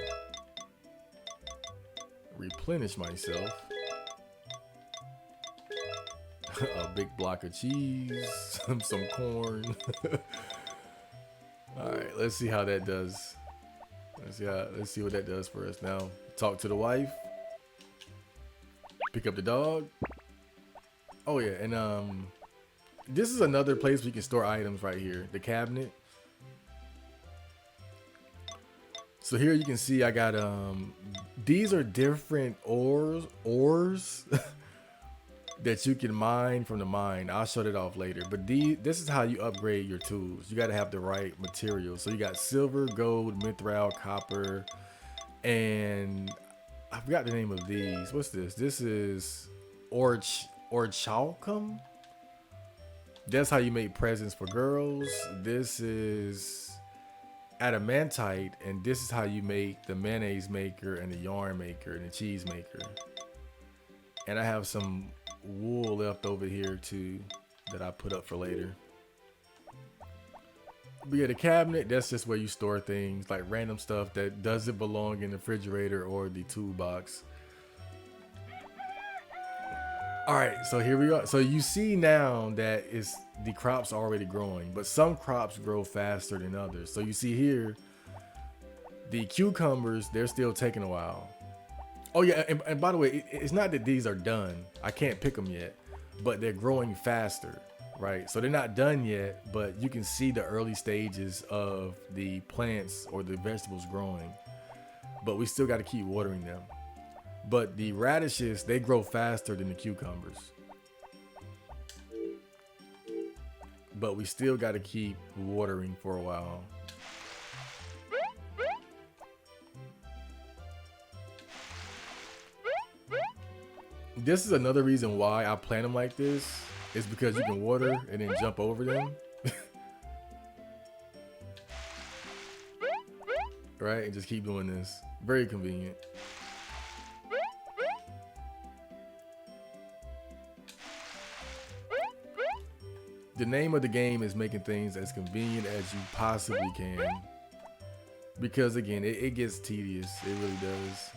replenish myself. A big block of cheese, some corn. All right, let's see how that does. Let's see what that does for us now. Talk to the wife. Pick up the dog. Oh yeah, and this is another place we can store items right here. The cabinet. So here you can see I got these are different ores that you can mine from the mine. I'll show that off later. But this is how you upgrade your tools. You got to have the right materials. So you got silver, gold, mithril, copper, and I forgot the name of these. What's this? This is orichalcum. That's how you make presents for girls. This is adamantite, and this is how you make the mayonnaise maker and the yarn maker and the cheese maker. And I have some wool left over here too that I put up for later. But yeah, the cabinet, that's just where you store things like random stuff that doesn't belong in the refrigerator or the toolbox. All right, so here we go. So you see now that the crops are already growing, but some crops grow faster than others. So you see here, the cucumbers, they're still taking a while. Oh yeah, and by the way, it's not that these are done. I can't pick them yet, but they're growing faster, right? So they're not done yet, but you can see the early stages of the plants or the vegetables growing. But we still got to keep watering them. But the radishes, they grow faster than the cucumbers. But we still got to keep watering for a while. This is another reason why I plant them like this. Is because you can water and then jump over them. Right? And just keep doing this. Very convenient. The name of the game is making things as convenient as you possibly can. Because again, it gets tedious. It really does.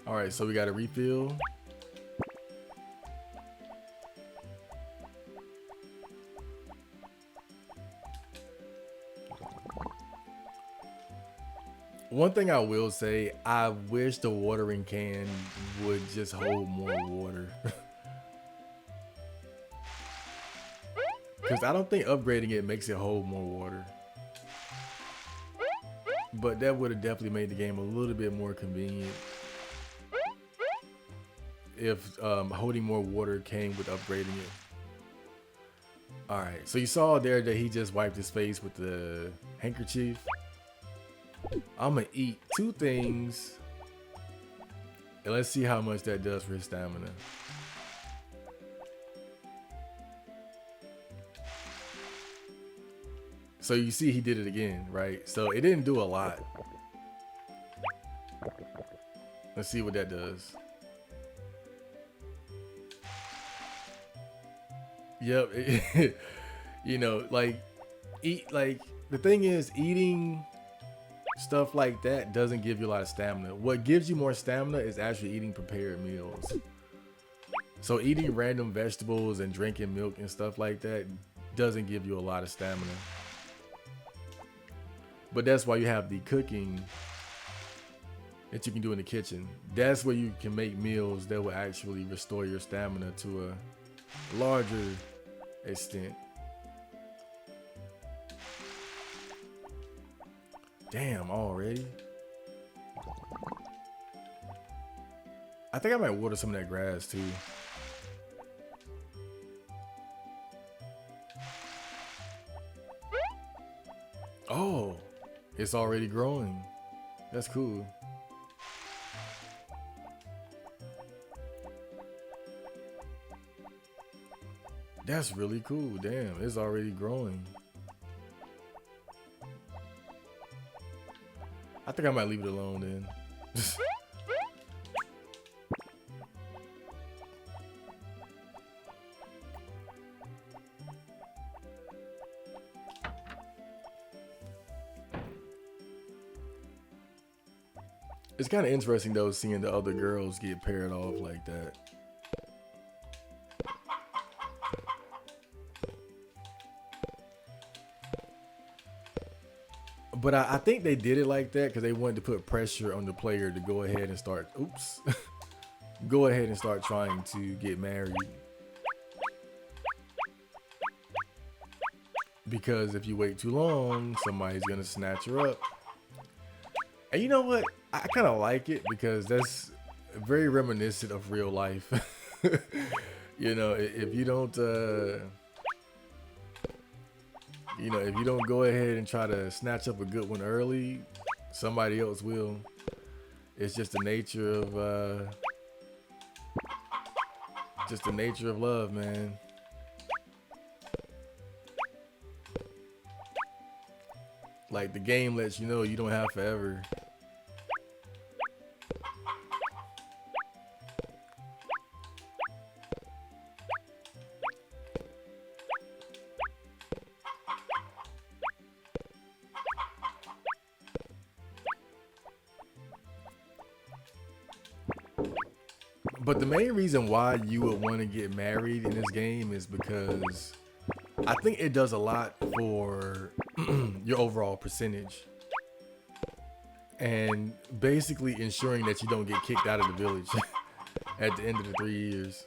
All right, so we got a refill. One thing I will say, I wish the watering can would just hold more water. Because I don't think upgrading it makes it hold more water. But that would have definitely made the game a little bit more convenient. If holding more water came with upgrading it. Alright, so you saw there that he just wiped his face with the handkerchief. I'm gonna eat 2 things. And let's see how much that does for his stamina. So you see he did it again, right? So it didn't do a lot. Let's see what that does. Yep. You know, like the thing is, eating stuff like that doesn't give you a lot of stamina. What gives you more stamina is actually eating prepared meals. So eating random vegetables and drinking milk and stuff like that doesn't give you a lot of stamina. But that's why you have the cooking that you can do in the kitchen. That's where you can make meals that will actually restore your stamina to a larger extent. Damn, already? I think I might water some of that grass too. Oh, it's already growing. That's cool. That's really cool. Damn, it's already growing. I think I might leave it alone then. It's kind of interesting though, seeing the other girls get paired off like that. But I think they did it like that because they wanted to put pressure on the player to go ahead and start. Oops. Go ahead and start trying to get married. Because if you wait too long, somebody's gonna snatch her up. And you know what? I kind of like it because that's very reminiscent of real life. You know, if you don't, if you don't go ahead and try to snatch up a good one early, somebody else will. It's just the nature of love, man. Like the game lets you know you don't have forever. But the main reason why you would want to get married in this game is because I think it does a lot for your overall percentage. And basically ensuring that you don't get kicked out of the village at the end of the 3 years.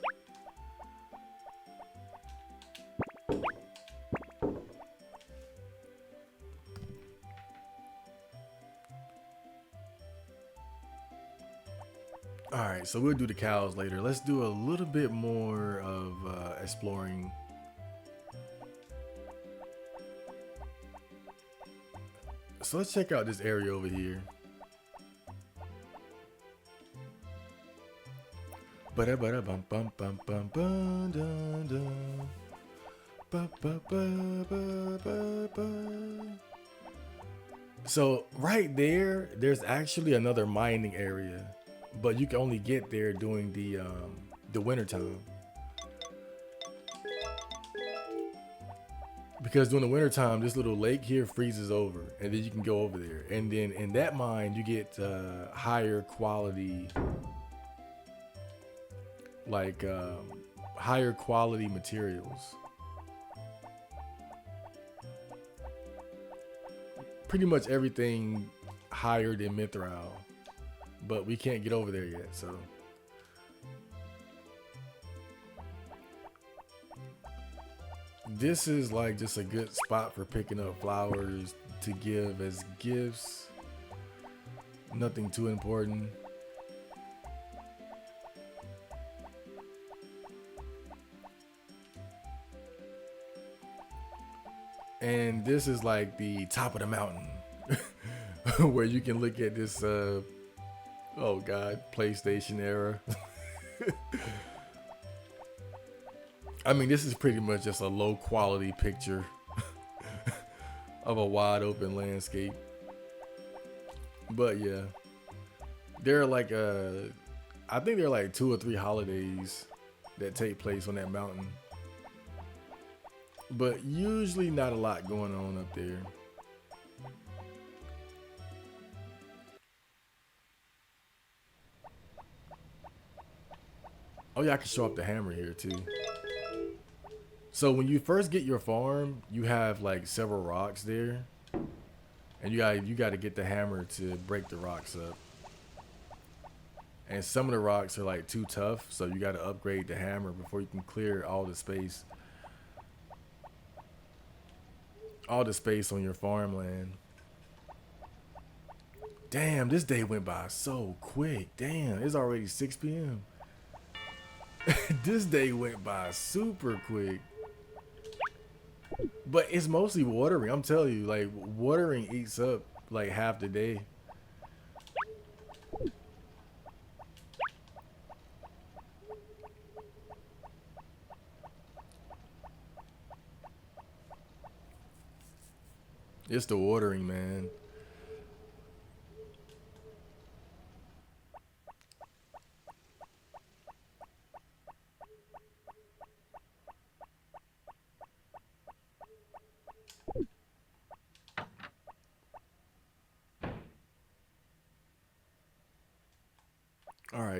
Alright, so we'll do the cows later. Let's do a little bit more of exploring. So let's check out this area over here. So right there, there's actually another mining area, but you can only get there during the winter time. Because during the winter time, this little lake here freezes over, and then you can go over there. And then in that mine, you get higher quality, like higher quality materials. Pretty much everything higher than Mithril, but we can't get over there yet, so. This is like just a good spot for picking up flowers to give as gifts. Nothing too important. And this is like the top of the mountain where you can look at this, oh God, PlayStation era. I mean, this is pretty much just a low quality picture of a wide open landscape. But yeah, there are like, I think there are like 2 or 3 holidays that take place on that mountain. But usually not a lot going on up there. Oh yeah, I can show up the hammer here too. So when you first get your farm, you have like several rocks there. And you gotta get the hammer to break the rocks up. And some of the rocks are like too tough, so you gotta upgrade the hammer before you can clear all the space. All the space on your farmland. Damn, this day went by so quick. Damn, it's already 6 p.m. This day went by super quick. But it's mostly watering. I'm telling you, like watering eats up like half the day. It's the watering, man.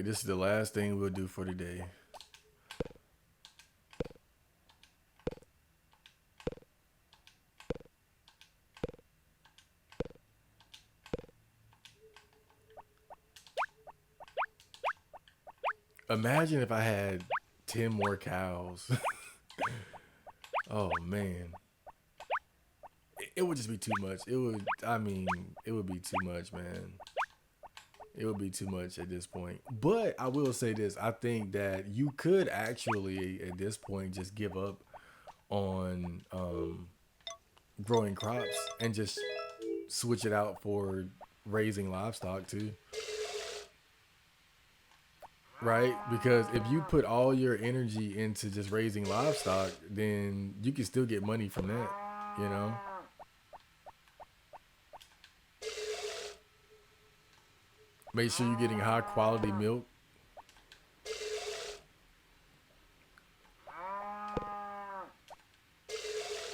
right, this is the last thing we'll do for today. Imagine if I had 10 more cows. Oh man. It would just be too much. It would, I mean, it would be too much, man. It would be too much at this point. But I will say this: I think that you could actually, at this point, just give up on growing crops and just switch it out for raising livestock too, right? Because if you put all your energy into just raising livestock, then you can still get money from that, you know? Make sure you're getting high quality milk.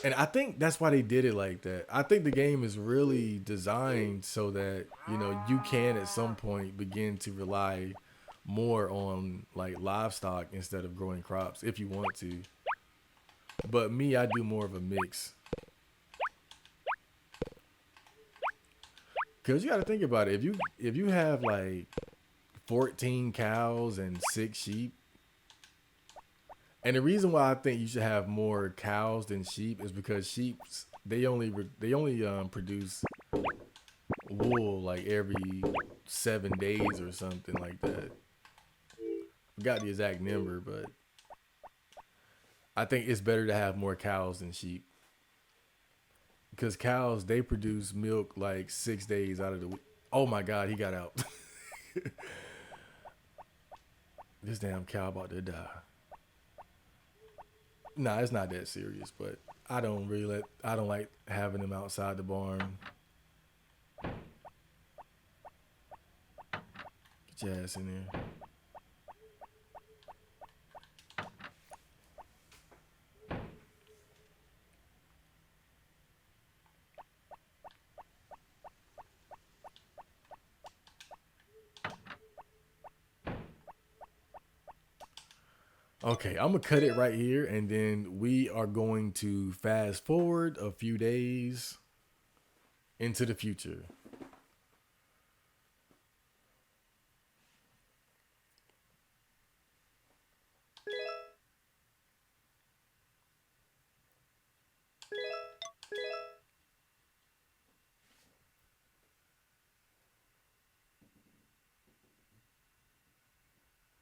And I think that's why they did it like that. I think the game is really designed so that, you can at some point begin to rely more on like livestock instead of growing crops if you want to. But me, I do more of a mix. Cause you got to think about it. If you have like 14 cows and 6 sheep, and the reason why I think you should have more cows than sheep is because sheep they only produce wool like every 7 days or something like that. Forgot the exact number, but I think it's better to have more cows than sheep because cows they produce milk like 6 days out of the week. Oh my God, he got out. This damn cow about to die. Nah, it's not that serious, but I don't like having them outside the barn. Get your ass in there. Okay, I'm gonna cut it right here, and then we are going to fast forward a few days into the future.